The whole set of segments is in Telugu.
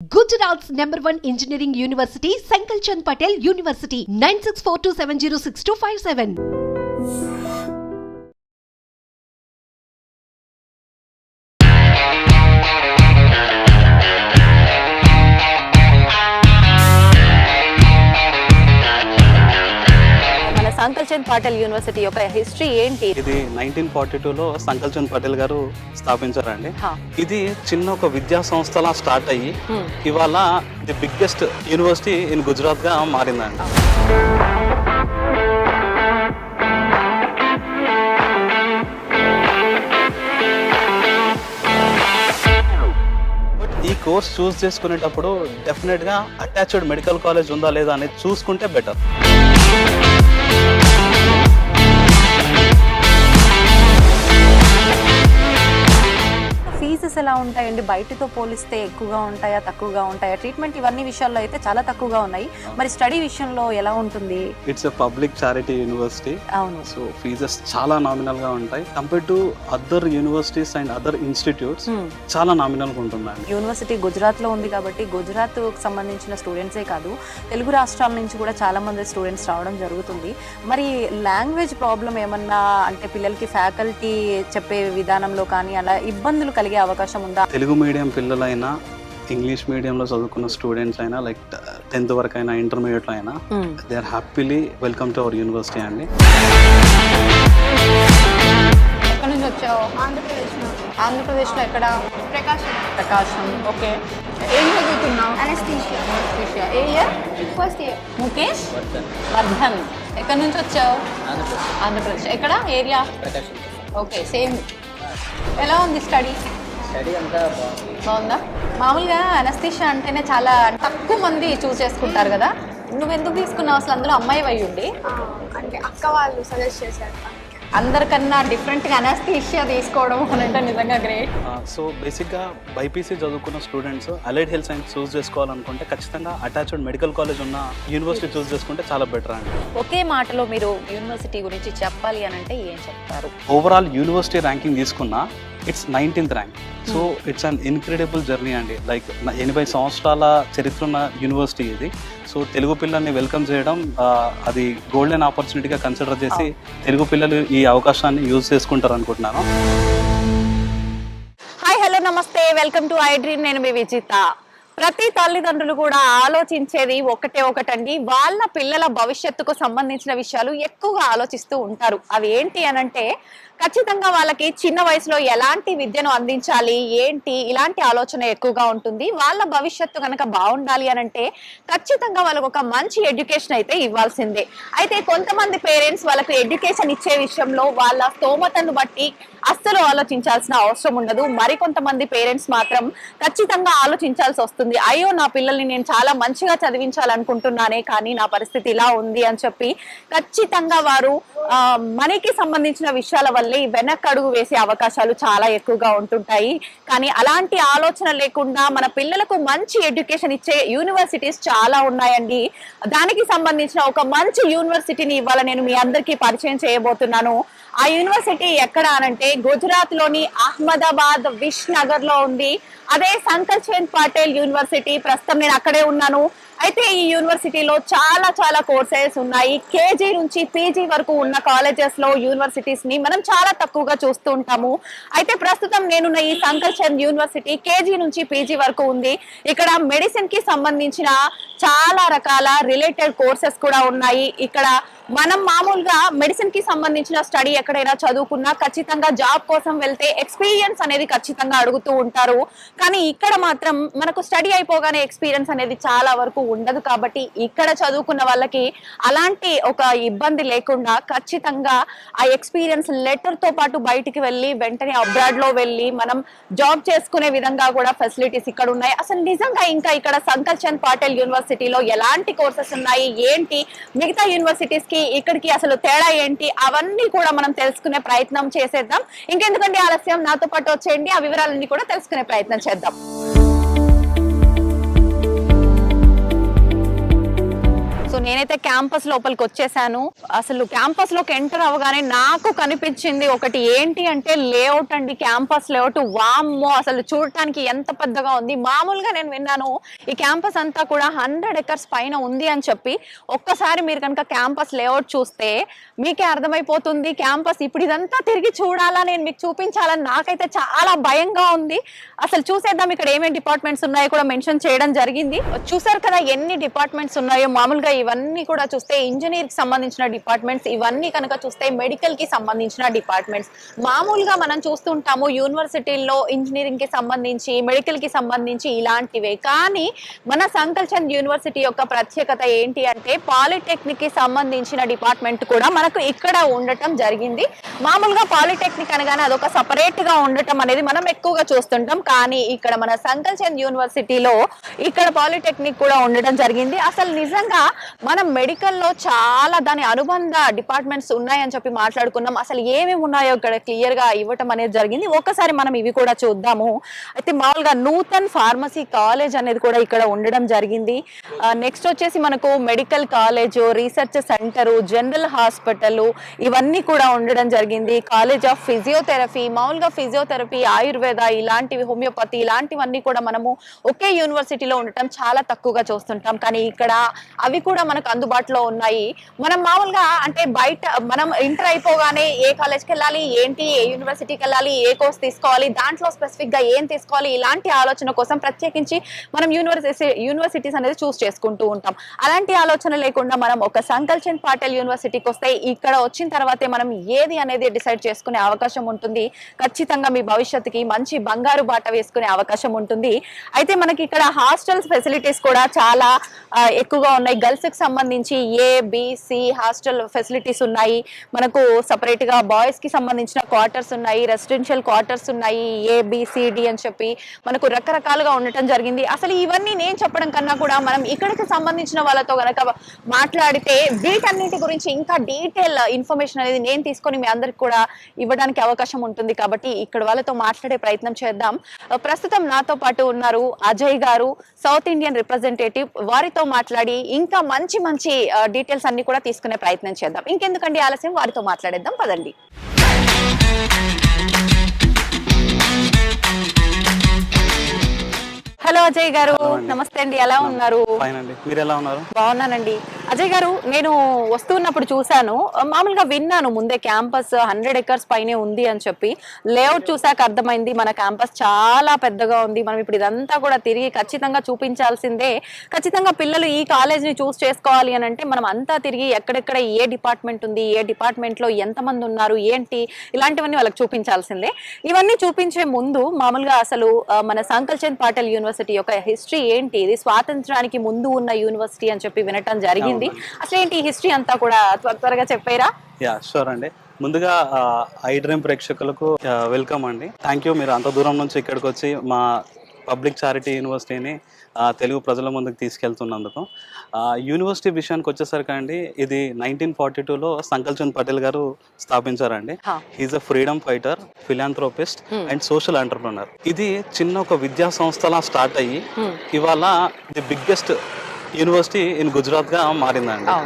Gujarat's #1 engineering university, Sankalchand Patel University, 9642706257. Sankalchand Patel university యొక్క హిస్టరీ ఏంటి? ఇది 1942లో సంకల్చంద్ పటేల్ గారు స్థాపించారండి. ఇది చిన్న ఒక విద్యా సంస్థలా స్టార్ట్ అయ్యి ఇవాళ the biggest university in Gujarat గా మారిందండి. ఈ కోర్స్ చూస్ చేసుకునేటప్పుడు డెఫినెట్ గా అటాచ్డ్ మెడికల్ కాలేజ్ ఉందా లేదా అనేది చూసుకుంటే బెటర్. ఫీజెస్ ఎలా ఉంటాయండి? బయటతో పోలిస్తే ఎక్కువగా ఉంటాయా, తక్కువగా ఉంటాయా? ట్రీట్మెంట్ ఇవన్నీ విషయాల్లో అయితే చాలా తక్కువగా ఉన్నాయి. మరి స్టడీ విషయంలో ఎలా ఉంటుంది? It's a public charity university. అవును. సో ఫీజెస్ చాలా నామినల్ గా ఉంటాయి compare to other universities and other institutes. చాలా నామినల్ గా ఉంటుందండి. యూనివర్సిటీ గుజరాత్ లో ఉంది కాబట్టి గుజరాత్ కు సంబంధించిన స్టూడెంట్సే కాదు, తెలుగు రాష్ట్రాల నుంచి కూడా చాలా మంది స్టూడెంట్స్ రావడం జరుగుతుంది. మరి లాంగ్వేజ్ ప్రాబ్లం ఏమన్నా అంటే పిల్లలకి ఫ్యాకల్టీ చెప్పే విధానంలో కానీ అలా ఇబ్బందులు కలిగే అవకాశం ఉందా? తెలుగు మీడియం పిల్లలైనా, ఇంగ్లీష్ మీడియంలో చదువుకున్న స్టూడెంట్స్ అయినా, లైక్ 10th వరకు అయినా, ఇంటర్మీడియట్ అయినా, they are happily welcome to our university అండి. ఎక్కడి నుంచి వచ్చావు? ఆంధ్రప్రదేశ్లో ఎక్కడ? ప్రకాశం. ఓకే. ఏం చదువుతున్నావు? అనస్థీషియా. ఏ year? First year. Mukesh Vardhan. ఎక్కడి నుంచి వచ్చావు? ఆంధ్రప్రదేశ్. ఎక్కడ ఏరియా? Okay, same. ఎలా ఉంది స్టడీ అంతా? బాగుందా? మామూలుగా అనస్థీషియా అంటేనే చాలా తక్కువ మంది చూస్ చేసుకుంటారు కదా, నువ్వు ఎందుకు తీసుకున్నావు అసలు? అందులో అమ్మాయి అయి ఉండి అంటే అక్క వాళ్ళు సజెస్ట్ చేశారు. అందరికన్నా డిఫరెంట్గా అనస్థీషియా తీసుకోవడం అని అంటే నిజంగా గ్రేట్. సో బేసిక్గా బైపీసీ చదువుకున్న స్టూడెంట్స్ అలైడ్ హెల్త్ సైన్స్ చూస్ చేసుకోవాలనుకుంటే ఖచ్చితంగా అటాచ్డ్ మెడికల్ కాలేజ్ ఉన్న యూనివర్సిటీ చూస్ చేసుకుంటే చాలా బెటర్ అండి. ఒకే మాటలో మీరు యూనివర్సిటీ గురించి చెప్పాలి అని అంటే ఏం చెప్తారు? ఓవరాల్ యూనివర్సిటీ ర్యాంకింగ్ తీసుకున్నా it's 19th rank. So it's an incredible journey అండి. లైక్ 80 సంవత్సరాల చరిత్ర ఉన్న యూనివర్సిటీ ఇది. సో తెలుగు పిల్లల్ని వెల్కమ్ చేయడం అది గోల్డెన్ ఆపర్చునిటీగా కన్సిడర్ చేసి తెలుగు పిల్లలు ఈ అవకాశాన్ని యూజ్ చేసుకుంటారు అనుకుంటున్నాను. హాయ్, హలో, నమస్తే, వెల్కమ్ టు ఐ డ్రీమ్. నేను మీ విజిత. ప్రతి తల్లిదండ్రులు కూడా ఆలోచించేది ఒకటండి, వాళ్ళ పిల్లల భవిష్యత్తుకు సంబంధించిన విషయాలు ఎక్కువగా ఆలోచిస్తూ ఉంటారు. అవి ఏంటి అనంటే ఖచ్చితంగా వాళ్ళకి చిన్న వయసులో ఎలాంటి విద్యను అందించాలి ఏంటి, ఇలాంటి ఆలోచన ఎక్కువగా ఉంటుంది. వాళ్ళ భవిష్యత్తు కనుక బాగుండాలి అనంటే ఖచ్చితంగా వాళ్ళకు ఒక మంచి ఎడ్యుకేషన్ అయితే ఇవ్వాల్సిందే. అయితే కొంతమంది పేరెంట్స్ వాళ్ళకి ఎడ్యుకేషన్ ఇచ్చే విషయంలో వాళ్ళ స్తోమతను బట్టి అస్సలు ఆలోచించాల్సిన అవసరం ఉండదు. మరికొంతమంది పేరెంట్స్ మాత్రం ఖచ్చితంగా ఆలోచించాల్సి వస్తుంది. అయ్యో, నా పిల్లల్ని నేను చాలా మంచిగా చదివించాలనుకుంటున్నానే కానీ నా పరిస్థితి ఇలా ఉంది అని చెప్పి ఖచ్చితంగా వారు మనీకి సంబంధించిన విషయాల వల్లే వెనకడుగు వేసే అవకాశాలు చాలా ఎక్కువగా ఉంటుంటాయి. కానీ అలాంటి ఆలోచన లేకుండా మన పిల్లలకు మంచి ఎడ్యుకేషన్ ఇచ్చే యూనివర్సిటీస్ చాలా ఉన్నాయండి. దానికి సంబంధించిన ఒక మంచి యూనివర్సిటీని ఇవాళ నేను మీ అందరికీ పరిచయం చేయబోతున్నాను. ఆ యూనివర్సిటీ ఎక్కడ అనంటే గుజరాత్ లోని అహ్మదాబాద్ విష్ నగర్ లో ఉంది. అదే సంకల్చంద్ పటేల్ యూనివర్సిటీ. ప్రస్తుతం నేను అక్కడే ఉన్నాను. అయితే ఈ యూనివర్సిటీలో చాలా కోర్సెస్ ఉన్నాయి. కేజీ నుంచి పీజీ వరకు ఉన్న కాలేజెస్ లో యూనివర్సిటీస్ ని మనం చాలా తక్కువగా చూస్తూ ఉంటాము. అయితే ప్రస్తుతం నేనున్న ఈ సంకల్చంద్ యూనివర్సిటీ కేజీ నుంచి పీజీ వరకు ఉంది. ఇక్కడ మెడిసిన్ కి సంబంధించిన చాలా రకాల రిలేటెడ్ కోర్సెస్ కూడా ఉన్నాయి. ఇక్కడ మనం మామూలుగా మెడిసిన్ కి సంబంధించిన స్టడీ ఎక్కడైనా చదువుకున్నా ఖచ్చితంగా జాబ్ కోసం వెళ్తే ఎక్స్పీరియన్స్ అనేది ఖచ్చితంగా అడుగుతూ ఉంటారు. కానీ ఇక్కడ మాత్రం మనకు స్టడీ అయిపోగానే ఎక్స్పీరియన్స్ అనేది చాలా వరకు ఉండదు. కాబట్టి ఇక్కడ చదువుకున్న వాళ్ళకి అలాంటి ఒక ఇబ్బంది లేకుండా ఖచ్చితంగా ఆ ఎక్స్పీరియన్స్ లెటర్ తో పాటు బయటికి వెళ్ళి వెంటనే అబ్రాడ్ లో వెళ్ళి మనం జాబ్ చేసుకునే విధంగా కూడా ఫెసిలిటీస్ ఇక్కడ ఉన్నాయి. అసలు నిజంగా ఇంకా ఇక్కడ సంకల్చంద్ పటేల్ యూనివర్సిటీలో ఎలాంటి కోర్సెస్ ఉన్నాయి ఏంటి, మిగతా యూనివర్సిటీస్ కి ఇక్కడికి అసలు తేడా ఏంటి, అవన్నీ కూడా మనం తెలుసుకునే ప్రయత్నం చేసేద్దాం. ఇంకెందుకంటే ఆలస్యం, నాతో పాటు వచ్చేయండి, ఆ వివరాలన్నీ కూడా తెలుసుకునే ప్రయత్నం చేద్దాం. సో నేనైతే క్యాంపస్ లోపలికి వచ్చేసాను. అసలు క్యాంపస్ లోకి ఎంటర్ అవ్వగానే నాకు కనిపించింది ఒకటి, ఏంటి అంటే లేఅవుట్ అండి. క్యాంపస్ లేఅవుట్ వామ్మో, అసలు చూడటానికి ఎంత పెద్దగా ఉంది. మామూలుగా నేను విన్నాను ఈ క్యాంపస్ అంతా కూడా 100 acres పైన ఉంది అని చెప్పి. ఒక్కసారి మీరు కనుక క్యాంపస్ లేఅవుట్ చూస్తే మీకే అర్థమైపోతుంది. క్యాంపస్ ఇప్పుడు ఇదంతా తిరిగి చూడాలా, నేను మీకు చూపించాలని నాకైతే చాలా భయంగా ఉంది. అసలు చూసేద్దాం ఇక్కడ ఏమేమి డిపార్ట్మెంట్స్ ఉన్నాయో కూడా మెన్షన్ చేయడం జరిగింది. చూసారు కదా ఎన్ని డిపార్ట్మెంట్స్ ఉన్నాయో. మామూలుగా ఇవన్నీ కూడా చూస్తే ఇంజనీర్ కి సంబంధించిన డిపార్ట్మెంట్స్, ఇవన్నీ కనుక చూస్తే మెడికల్ కి సంబంధించిన డిపార్ట్మెంట్స్. మామూలుగా మనం చూస్తుంటాము యూనివర్సిటీల్లో ఇంజనీరింగ్ కి సంబంధించి, మెడికల్ కి సంబంధించి ఇలాంటివే. కానీ మన సంకల్ చంద్ యూనివర్సిటీ యొక్క ప్రత్యేకత ఏంటి అంటే పాలిటెక్నిక్ కి సంబంధించిన డిపార్ట్మెంట్ కూడా మనకు ఇక్కడ ఉండటం జరిగింది. మామూలుగా పాలిటెక్నిక్ అనగానే అదొక సపరేట్ గా ఉండటం అనేది మనం ఎక్కువగా చూస్తుంటాం. కానీ ఇక్కడ మన సంకల్ చంద్ యూనివర్సిటీలో ఇక్కడ పాలిటెక్నిక్ కూడా ఉండటం జరిగింది. అసలు నిజంగా మనం మెడికల్లో చాలా దాని అనుబంధ డిపార్ట్మెంట్స్ ఉన్నాయని చెప్పి మాట్లాడుకున్నాం. అసలు ఏమేమి ఉన్నాయో ఇక్కడ క్లియర్ గా ఇవ్వటం అనేది జరిగింది. ఒక్కసారి మనం ఇవి కూడా చూద్దాము. అయితే మామూలుగా నూతన్ ఫార్మసీ కాలేజ్ అనేది కూడా ఇక్కడ ఉండడం జరిగింది. నెక్స్ట్ వచ్చేసి మనకు medical college, research centre, general hospital ఇవన్నీ కూడా ఉండడం జరిగింది. కాలేజ్ ఆఫ్ ఫిజియోథెరపీ, మామూలుగా ఫిజియోథెరపీ, ఆయుర్వేద ఇలాంటివి, హోమియోపతి ఇలాంటివన్నీ కూడా మనము ఒకే యూనివర్సిటీలో ఉండటం చాలా తక్కువగా చూస్తుంటాం. కానీ ఇక్కడ అవి కూడా మనకు అందుబాటులో ఉన్నాయి. మనం మామూలుగా అంటే బయట మనం ఇంటర్ అయిపోగానే ఏ కాలేజ్కి వెళ్ళాలి, ఏంటి, ఏ యూనివర్సిటీకి వెళ్ళాలి, ఏ కోర్స్ తీసుకోవాలి, దాంట్లో స్పెసిఫిక్ గా ఏం తీసుకోవాలి, ఇలాంటి ఆలోచన కోసం ప్రత్యేకించి మనం యూనివర్సిటీస్ అనేది చూస్ చేసుకుంటూ ఉంటాం. అలాంటి ఆలోచన లేకుండా మనం ఒక సంకల్ చంద్ పాటేల్ యూనివర్సిటీకి వస్తే ఇక్కడ వచ్చిన తర్వాతే మనం ఏది అనేది డిసైడ్ చేసుకునే అవకాశం ఉంటుంది. ఖచ్చితంగా మీ భవిష్యత్తుకి మంచి బంగారు బాట వేసుకునే అవకాశం ఉంటుంది. అయితే మనకి ఇక్కడ హాస్టల్స్ ఫెసిలిటీస్ కూడా చాలా ఎక్కువగా ఉన్నాయి. గర్ల్స్ కి సంబంధించి ABC హాస్టల్ ఫెసిలిటీస్ ఉన్నాయి. మనకు సపరేట్ గా బాయ్స్ కి సంబంధించిన క్వార్టర్స్ ఉన్నాయి, రెసిడెన్షియల్ క్వార్టర్స్ ఉన్నాయి, ABCD అని చెప్పి మనకు రకరకాలుగా ఉండటం జరిగింది. అసలు ఇవన్నీ నేను చెప్పడం కన్నా కూడా మనం ఇక్కడికి సంబంధించిన వాళ్ళతో గనక మాట్లాడితే వీటన్నిటి గురించి ఇంకా డీటెయిల్ ఇన్ఫర్మేషన్ అనేది నేను తీసుకొని మీ అందరికి కూడా ఇవ్వడానికి అవకాశం ఉంటుంది. కాబట్టి ఇక్కడ వాళ్ళతో మాట్లాడే ప్రయత్నం చేద్దాం. ప్రస్తుతం నాతో పాటు ఉన్నారు అజయ్ గారు, సౌత్ ఇండియన్ రిప్రజెంటేటివ్. వారితో మాట్లాడి ఇంకా మంచి మంచి డీటెయిల్స్ అన్ని కూడా తీసుకునే ప్రయత్నం చేద్దాం. ఇంకెందుకండి ఆలస్యం, వారితో మాట్లాడేద్దాం పదండి. హలో అజయ్ గారు, నమస్తే అండి, ఎలా ఉన్నారు? మీరు ఎలా ఉన్నారు? బాగున్నానండి. అజయ్ గారు, నేను వస్తున్నప్పుడు చూసాను, మామూలుగా విన్నాను ముందే క్యాంపస్ 100 acres పైనే ఉంది అని చెప్పి. లేఅవుట్ చూసాక అర్థమైంది మన క్యాంపస్ చాలా పెద్దగా ఉంది. మనం ఇప్పుడు ఇదంతా కూడా తిరిగి ఖచ్చితంగా చూపించాల్సిందే. ఖచ్చితంగా పిల్లలు ఈ కాలేజ్ ని చూస్ చేసుకోవాలి అని అంటే మనం అంతా తిరిగి ఎక్కడెక్కడ ఏ డిపార్ట్మెంట్ ఉంది, ఏ డిపార్ట్మెంట్ లో ఎంతమంది ఉన్నారు, ఏంటి, ఇలాంటివన్నీ వాళ్ళకి చూపించాల్సిందే. ఇవన్నీ చూపించే ముందు మామూలుగా అసలు మన సంకల్ చంద్ పాటేల్ యూనివర్సిటీ యొక్క హిస్టరీ ఏంటి, ఇది స్వాతంత్రానికి ముందు ఉన్న యూనివర్సిటీ అని చెప్పి వినటం జరిగింది. అసలు ఏంటి హిస్టరీ అంతా కూడా త్వరగా చెప్పారా? యా షూర్ అండి. ముందుగా iDream ప్రేక్షకులకు వెల్కమ్ అండి. థ్యాంక్ యూ, మీరు అంత దూరం నుంచి ఇక్కడికి వచ్చి మా పబ్లిక్ చారిటీ యూనివర్సిటీని తెలుగు ప్రజల ముందుకు తీసుకెళ్తున్నందుకు. యూనివర్సిటీ విషయానికి వచ్చేసరికి అండి, ఇది 1942లో సంకల్ చంద్ పటేల్ గారు స్థాపించారండి. He is a freedom fighter, philanthropist and social entrepreneur. ఇది చిన్న ఒక విద్యా సంస్థలా స్టార్ట్ అయ్యి ఇవాళ the biggest university in Gujarat గా మారిందండి.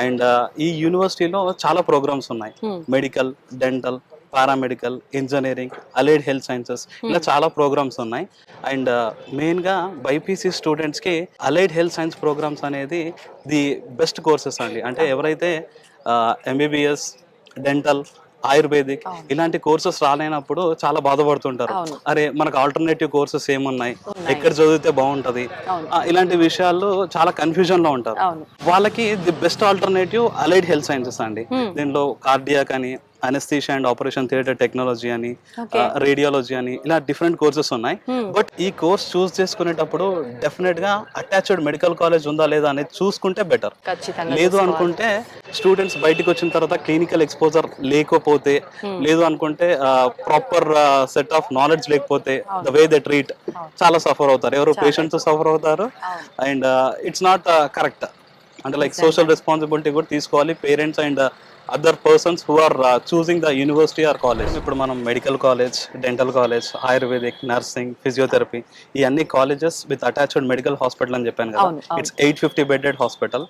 అండ్ ఈ యూనివర్సిటీలో చాలా ప్రోగ్రామ్స్ ఉన్నాయి. Medical, dental, paramedical, engineering, allied health sciences, ఇలా చాలా ప్రోగ్రామ్స్ ఉన్నాయి. అండ్ మెయిన్గా బైపీసీ స్టూడెంట్స్కి అలైడ్ హెల్త్ సైన్స్ ప్రోగ్రామ్స్ అనేది ది బెస్ట్ కోర్సెస్ అండి. అంటే ఎవరైతే MBBS, డెంటల్, ఆయుర్వేదిక్ ఇలాంటి కోర్సెస్ రాలేనప్పుడు చాలా బాధపడుతుంటారు. అరే మనకు ఆల్టర్నేటివ్ కోర్సెస్ ఏమున్నాయి, ఎక్కడ చదివితే బాగుంటది, ఇలాంటి విషయాలు చాలా కన్ఫ్యూజన్ లో ఉంటారు. వాళ్ళకి the best alternative allied health sciences అండి. దీనిలో కార్డియాక్ అని, anaesthesia and operation theatre technology అని, రేడియాలజీ అని, ఇలా డిఫరెంట్ కోర్సెస్ ఉన్నాయి. బట్ ఈ కోర్స్ చూస్ చేసుకునేటప్పుడు డెఫినెట్ గా అటాచ్డ్ మెడికల్ కాలేజ్ ఉందా లేదా అనేది చూసుకుంటే బెటర్. లేదు అనుకుంటే స్టూడెంట్స్ బయటకు వచ్చిన తర్వాత క్లినికల్ ఎక్స్పోజర్ లేకపోతే, లేదు అనుకుంటే ప్రాపర్ సెట్ ఆఫ్ నాలెడ్జ్ లేకపోతే, ద వే దే ట్రీట్, చాలా సఫర్ అవుతారు. ఎవరు పేషెంట్స్ సఫర్ అవుతారు. And it's not correct. అంటే లైక్ సోషల్ రెస్పాన్సిబిలిటీ కూడా తీసుకోవాలి parents and other persons who are choosing the university or college. ఇప్పుడు మనం medical college, dental college, ayurvedic, nursing, physiotherapy ఈ అన్ని colleges with attached medical hospital అని చెప్పాను కదా. It's 850 bedded hospital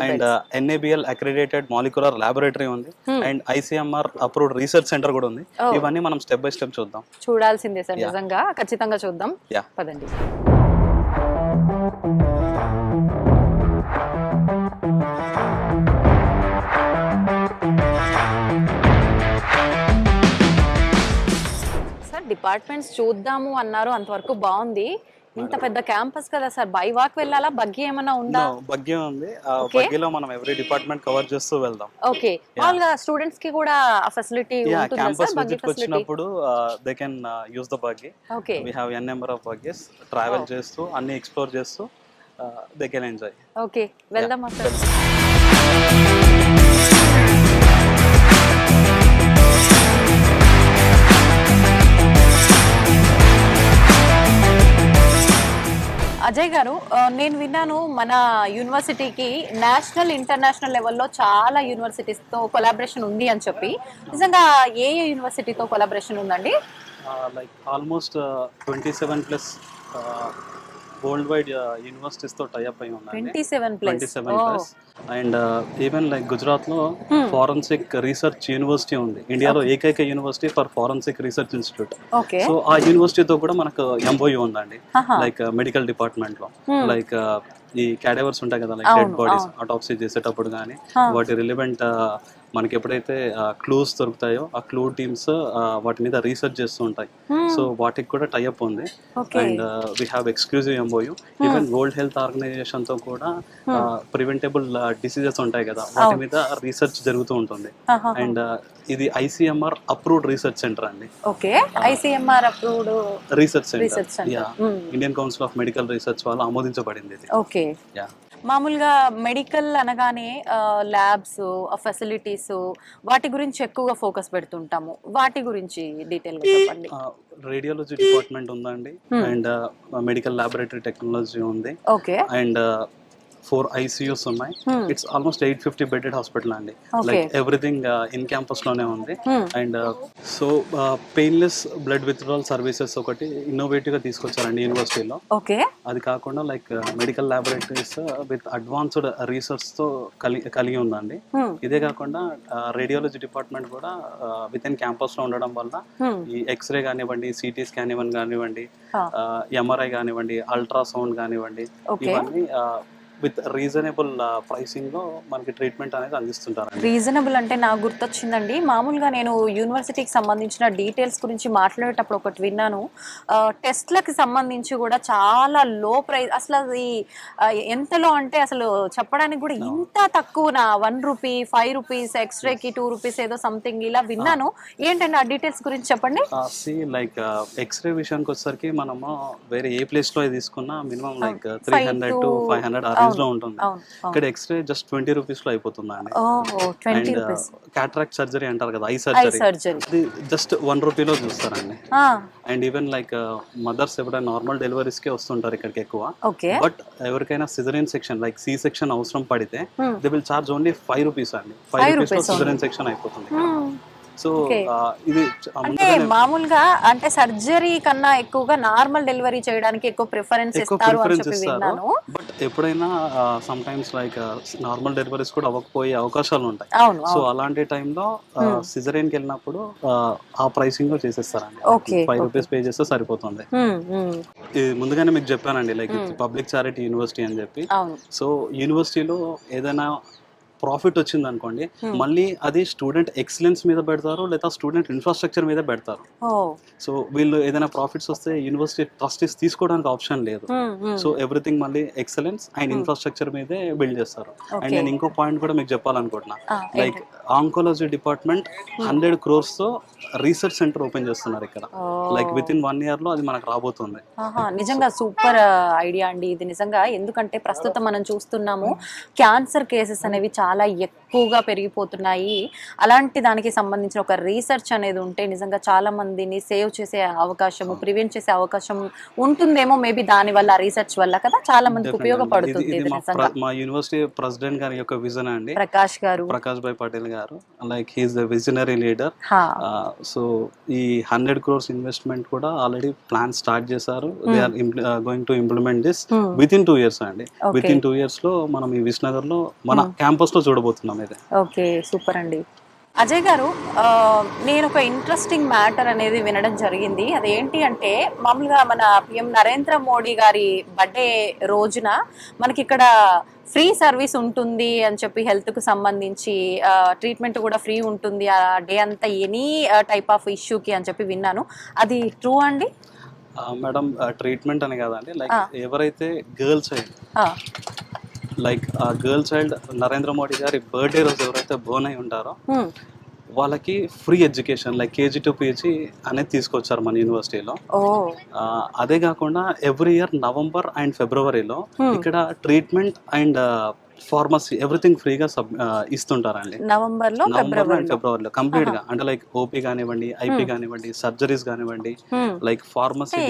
and NABL accredited molecular laboratory ఉంది and ICMR approved research centre కూడా ఉంది. ఇవన్నీ మనం స్టెప్ బై స్టెప్ చూద్దాం. చూడాల్సిందే సార్, నిజంగా ఖచ్చితంగా చూద్దాం. పదండి. సార్ డిపార్ట్మెంట్స్ చూద్దాము అన్నారు, అంతవరకు బాగుంది. ఇంత పెద్ద క్యాంపస్ కదా సార్, బై వాక్ వెళ్ళాలా, బగ్గి ఏమైనా ఉందా? బగ్గి ఉంది, బగ్గిలో మనం ఎవ్రీ డిపార్ట్మెంట్ కవర్ చేస్తూ వెళ్దాం. ఓకే, మామూలుగా స్టూడెంట్స్ కి కూడా ఆ ఫెసిలిటీ ఉంటుందా క్యాంపస్ సార్? బగ్గి విజిట్ వచ్చినప్పుడు they can use the buggy. Okay, we have n number of buggies. Travel చేస్తూ అన్ని ఎక్స్ప్లోర్ చేస్తూ దే కెన్ ఎంజాయ్. ఓకే, వెళ్దామా సార్? అజయ్ గారు, నేను విన్నాను మన యూనివర్సిటీకి నేషనల్ ఇంటర్నేషనల్ లెవెల్లో చాలా యూనివర్సిటీస్తో కొలాబరేషన్ ఉంది అని చెప్పి, నిజంగా ఏ యూనివర్సిటీతో కొలాబరేషన్ ఉందండి? Like almost 27+ world wide universities తో టైఅప్ అయి ఉన్నాయి. 27+ అండ్ ఈవెన్ లైక్ గుజరాత్ లో ఫారెన్సిక్ రీసెర్చ్ యూనివర్సిటీ ఉంది, ఇండియాలో ఏకైక university for forensic research institute. So ఆ యూనివర్సిటీతో కూడా మనకు MOU ఉందండి, లైక్ మెడికల్ డిపార్ట్మెంట్ లో. లైక్ ఈ క్యాడవర్స్ ఉంటాయి కదా, లైక్ డెడ్ బాడీస్ అటాప్సీ చేసేటప్పుడు కానీ వాటి రిలివెంట్ మనకి ఎప్పుడైతే క్లూస్ దొరుకుతాయో ఆ క్లూ టీమ్స్ వాటి మీద రీసెర్చ్ చేస్తూ ఉంటాయి. సో వాటికి కూడా టైఅప్ ఉంది and we have exclusive MOU. Even world health organisation తో కూడా ప్రివెంటబుల్ డిసీజెస్ ఉంటాయి కదా, వాటి మీద రీసెర్చ్ జరుగుతూ ఉంటుంది. అండ్ ఇది ICMR అప్రూవ్డ్ రీసెర్చ్ సెంటర్ అండి. Okay, ICMR approved research centre, Indian council of medical research వాళ్ళు ఆమోదించబడింది ఇది. ఓకే, మామూలుగా మెడికల్ అనగానే ల్యాబ్స్, ఫెసిలిటీస్, వాటి గురించి ఎక్కువగా ఫోకస్ పెడుతుంటాము. వాటి గురించి డీటెయిల్ గా చెప్పండి. రేడియాలజీ డిపార్ట్మెంట్ ఉందండి అండ్ మెడికల్ ల్యాబొరేటరీ టెక్నాలజీ ఉంది. ఓకే, అండ్ 4 ICUs ఉన్నాయి. ఇట్స్ ఆల్మోస్ట్ 850 బెడెడ్ హాస్పిటల్ అండి. లైక్ ఎవ్రీథింగ్ ఇన్ క్యాంపస్ లోనే ఉంది. And so painless blood withdrawal services ఒకటి ఇన్నోవేటివ్ గా తీసుకొచ్చారండి యూనివర్సిటీలో. ఓకే, అది కాకుండా like medical laboratories with advanced research తో కలిగి ఉందండి. ఇదే కాకుండా రేడియాలజీ డిపార్ట్మెంట్ కూడా విత్ ఇన్ క్యాంపస్ లో ఉండడం వల్ల ఈ ఎక్స్రే కానివ్వండి, CT స్కాన్ కానివ్వండి, MRI కానివ్వండి, అల్ట్రాసౌండ్ కానివ్వండి, ఇవన్నీ విత్ రీజనబుల్ ప్రైసింగ్ లో మనకి ట్రీట్మెంట్ అనేది అందిస్తుంటారు. రీజనబుల్ అంటే నాకు గుర్తొచ్చిందండి, మామూలుగా నేను యూనివర్సిటీకి సంబంధించిన డీటెయిల్స్ గురించి మాట్లాడేటప్పుడు ఒకటి విన్నాను, టెస్ట్లకి సంబంధించి కూడా చాలా లో ప్రైస్. అసలు అది ఎంతలో అంటే అసలు చెప్పడానికి కూడా ఇంత తక్కువనా, 1 రూపీ, 5 రూపీస్, ఎక్స్రేకి 2 రూపీస్ ఏదో సంథింగ్ ఇలా విన్నాను. ఏంటంటే ఆ డీటెయిల్స్ గురించి చెప్పండి. లైక్ ఎక్స్రే విషయానికి వచ్చేసరికి మనము వేరే ఏ ప్లేస్ లో తీసుకున్నా మినిమం లైక్ 300 to 500 లో ఉంటుంది. ఇక్కడ ఎక్స్రే జస్ట్ 20 రూపీస్ లో అయిపోతుందండి. అండ్ క్యాటరాక్ట్ సర్జరీ అంటారు కదా, ఐ సర్జరీ, అది జస్ట్ 1 రూపీలో చూస్తారండి. అండ్ ఈవెన్ లైక్ మదర్స్ ఎప్పుడైనా నార్మల్ డెలివరీస్ కే వస్తుంటారు ఇక్కడికి ఎక్కువ. బట్ ఎవరికైనా caesarean section like C section అవసరం పడితే they will charge only 5 rupees అండి. 5 రూపీస్ లో సిజరియన్ సెక్షన్ అయిపోతుంది. సో ఇది అంటే మామూలుగా అంటే సర్జరీ కన్నా ఎక్కువగా నార్మల్ డెలివరీ చేయడానికి ఎక్కువ ప్రిఫరెన్స్ ఇస్తారు అని చెప్పి విన్నాను. బట్ ఎప్పుడైనా some times like normal deliveries కూడా అవ్వకపోయే అవకాశాలు ఉంటాయి. సో అలాంటి టైంలో సిజరియన్ కి వెళ్ళినప్పుడు ఆ ప్రైసింగ్ లో చేసేస్తారండి. 5 రూపీస్ పే చేస్తే సరిపోతుంది. ముందుగానే మీకు చెప్పానండి లైక్ పబ్లిక్ చారిటీ యూనివర్సిటీ అని చెప్పి. సో యూనివర్సిటీలో ఏదైనా ప్రాఫిట్ వచ్చింది అనుకోండి, మళ్ళీ అది స్టూడెంట్ ఎక్సలెన్స్ మీద పెడతారు లేదా స్టూడెంట్ ఇన్ఫ్రాస్ట్రక్చర్ మీద పెడతారు. సో వీళ్ళు ఏదైనా ప్రాఫిట్స్ వస్తే యూనివర్సిటీ ట్రస్టీస్ తీసుకోవడానికి ఆప్షన్ లేదు. సో ఎవ్రీథింగ్ మళ్ళీ ఎక్సలెన్స్ అండ్ ఇన్ఫ్రాస్ట్రక్చర్ మీదే బిల్డ్ చేస్తారు. అండ్ నేను ఇంకో పాయింట్ కూడా మీకు చెప్పాలనుకుంటున్నా, లైక్ ఆంకాలజీ డిపార్ట్మెంట్ 100 crores తో రీసెర్చ్ సెంటర్ ఓపెన్ చేస్తున్నారు ఇక్కడ. లైక్ విత్ ఇన్ 1 year లో అది మనకు రాబోతుంది. నిజంగా సూపర్ ఐడియా అండి ఇది నిజంగా. ఎందుకంటే ప్రస్తుతం మనం చూస్తున్నాము క్యాన్సర్ కేసెస్ అనేవి చాలా ఎక్కువగా పెరిగిపోతున్నాయి. అలాంటి దానికి సంబంధించిన ఒక రీసెర్చ్ అనేది ఉంటే నిజంగా చాలా మందిని సేవ్ చేసే అవకాశము, ప్రివెంట్ చేసే అవకాశం ఉంటుందేమో మేబీ దాని వల్ల, రీసెర్చ్ వల్ల కదా చాలా మందికి ఉపయోగపడుతుంది. ఇది ఇది నిజంగా మా యూనివర్సిటీ ప్రెసిడెంట్ గారి యొక్క విజన్ అండి, Prakash Bhai Patel garu. Like he's the visionary leader. హా. సో ఈ 100 crores ఇన్వెస్ట్మెంట్ కూడా ఆల్రెడీ ప్లాన్ స్టార్ట్ చేశారు. They are going to implement this within 2 years అండి. విత్ ఇన్ 2 years లో మనం ఈ విశ్వనగర్ లో మన క్యాంపస్ లో చూడబోతున్నాం ఇది. ఓకే, సూపర్ అండి. అజయ్ గారు, నేను ఒక ఇంట్రెస్టింగ్ మ్యాటర్ అనేది వినడం జరిగింది. అదేంటి అంటే, మామూలుగా మన పిఎం నరేంద్ర మోడీ గారి బర్త్డే రోజున మనకి ఇక్కడ ఫ్రీ సర్వీస్ ఉంటుంది అని చెప్పి, హెల్త్కు సంబంధించి ట్రీట్మెంట్ కూడా ఫ్రీ ఉంటుంది ఆ డే అంతా, ఎనీ టైప్ ఆఫ్ ఇష్యూకి అని చెప్పి విన్నాను. అది ట్రూ అండి? మేడం, ట్రీట్మెంట్ అని కాదండి, లైక్ ఎవరైతే గర్ల్ చైల్డ్, లైక్ ఆ గర్ల్ చైల్డ్ నరేంద్ర మోడీ గారి బర్త్డే రోజు ఎవరైతే బోర్న్ అయి ఉంటారో వాళ్ళకి free education, like KG to PG అనేది తీసుకొచ్చారు మన యూనివర్సిటీలో. అదే కాకుండా ఎవ్రీ ఇయర్ నవంబర్ అండ్ ఫిబ్రవరిలో ఇక్కడ ట్రీట్మెంట్ అండ్ ఫార్మసీ ఎవ్రీథింగ్ ఫ్రీగా ఇస్తుంటారండి. నవంబర్ అండ్ ఫిబ్రవరిలో కంప్లీట్ గా, అంటే లైక్ ఓపీ కానివ్వండి, ఐపీ కానివ్వండి, సర్జరీస్ కానివ్వండి, like pharmacy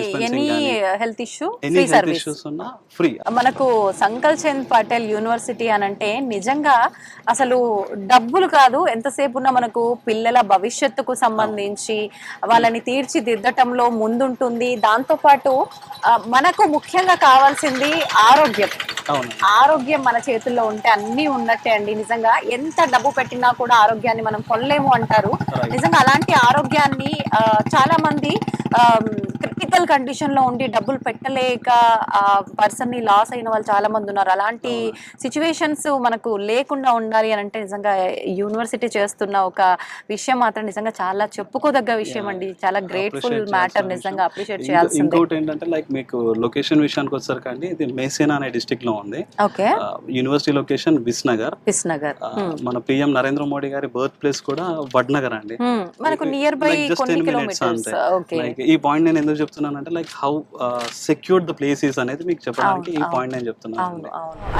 health issue, any health issues ఉన్నా ఫ్రీ. మనకు సంకల్ చంద్ పటేల్ యూనివర్సిటీ అని అంటే నిజంగా అసలు డబ్బులు కాదు, ఎంతసేపు ఉన్నా మనకు పిల్లల భవిష్యత్తుకు సంబంధించి వాళ్ళని తీర్చిదిద్దటంలో ముందుంటుంది. దాంతో పాటు మనకు ముఖ్యంగా కావాల్సింది ఆరోగ్యం. ఆరోగ్యం మన చేతుల్లో ఉంటే అన్ని ఉన్నట్టే అండి. నిజంగా ఎంత డబ్బు పెట్టినా కూడా ఆరోగ్యాన్ని మనం కొనలేము అంటారు. నిజంగా అలాంటి ఆరోగ్యాన్ని చాలా మంది క్రిటికల్ కండిషన్ లో ఉండి డబ్బులు పెట్టలేక పర్సన్ ని లాస్ అయిన వాళ్ళు చాలా మంది ఉన్నారు. అలాంటి సిచ్యువేషన్స్ మనకు లేకుండా ఉండాలి అని అంటే నిజంగా యూనివర్సిటీ చేస్తున్న ఒక విషయం మాత్రం నిజంగా చాలా చెప్పుకోదగ్గ విషయం అండి. చాలా గ్రేట్ఫుల్ మ్యాటర్, నిజంగా అప్రిషియేట్ చేయాల్సింది. ఇంకోటి ఏంటంటే, లైక్ మీకు లొకేషన్ విషయానికి వచ్చేసరికి అండి, ఇది మేసేనా అనే డిస్ట్రిక్ట్ లో ఉంది. Okay, university location Visnagar. మన పిఎం నరేంద్ర మోడీ గారి బర్త్ ప్లేస్ కూడా వడ్నగర్ అండి, మనకు నియర్ బై కొన్ని కిలోమీటర్స్. ఈ పాయింట్ నేను ఎందుకు చెప్తున్నానంటే, like how secured the place is అనేది మీకు చెప్పడానికి ఈ పాయింట్ నేను చెప్తున్నాను.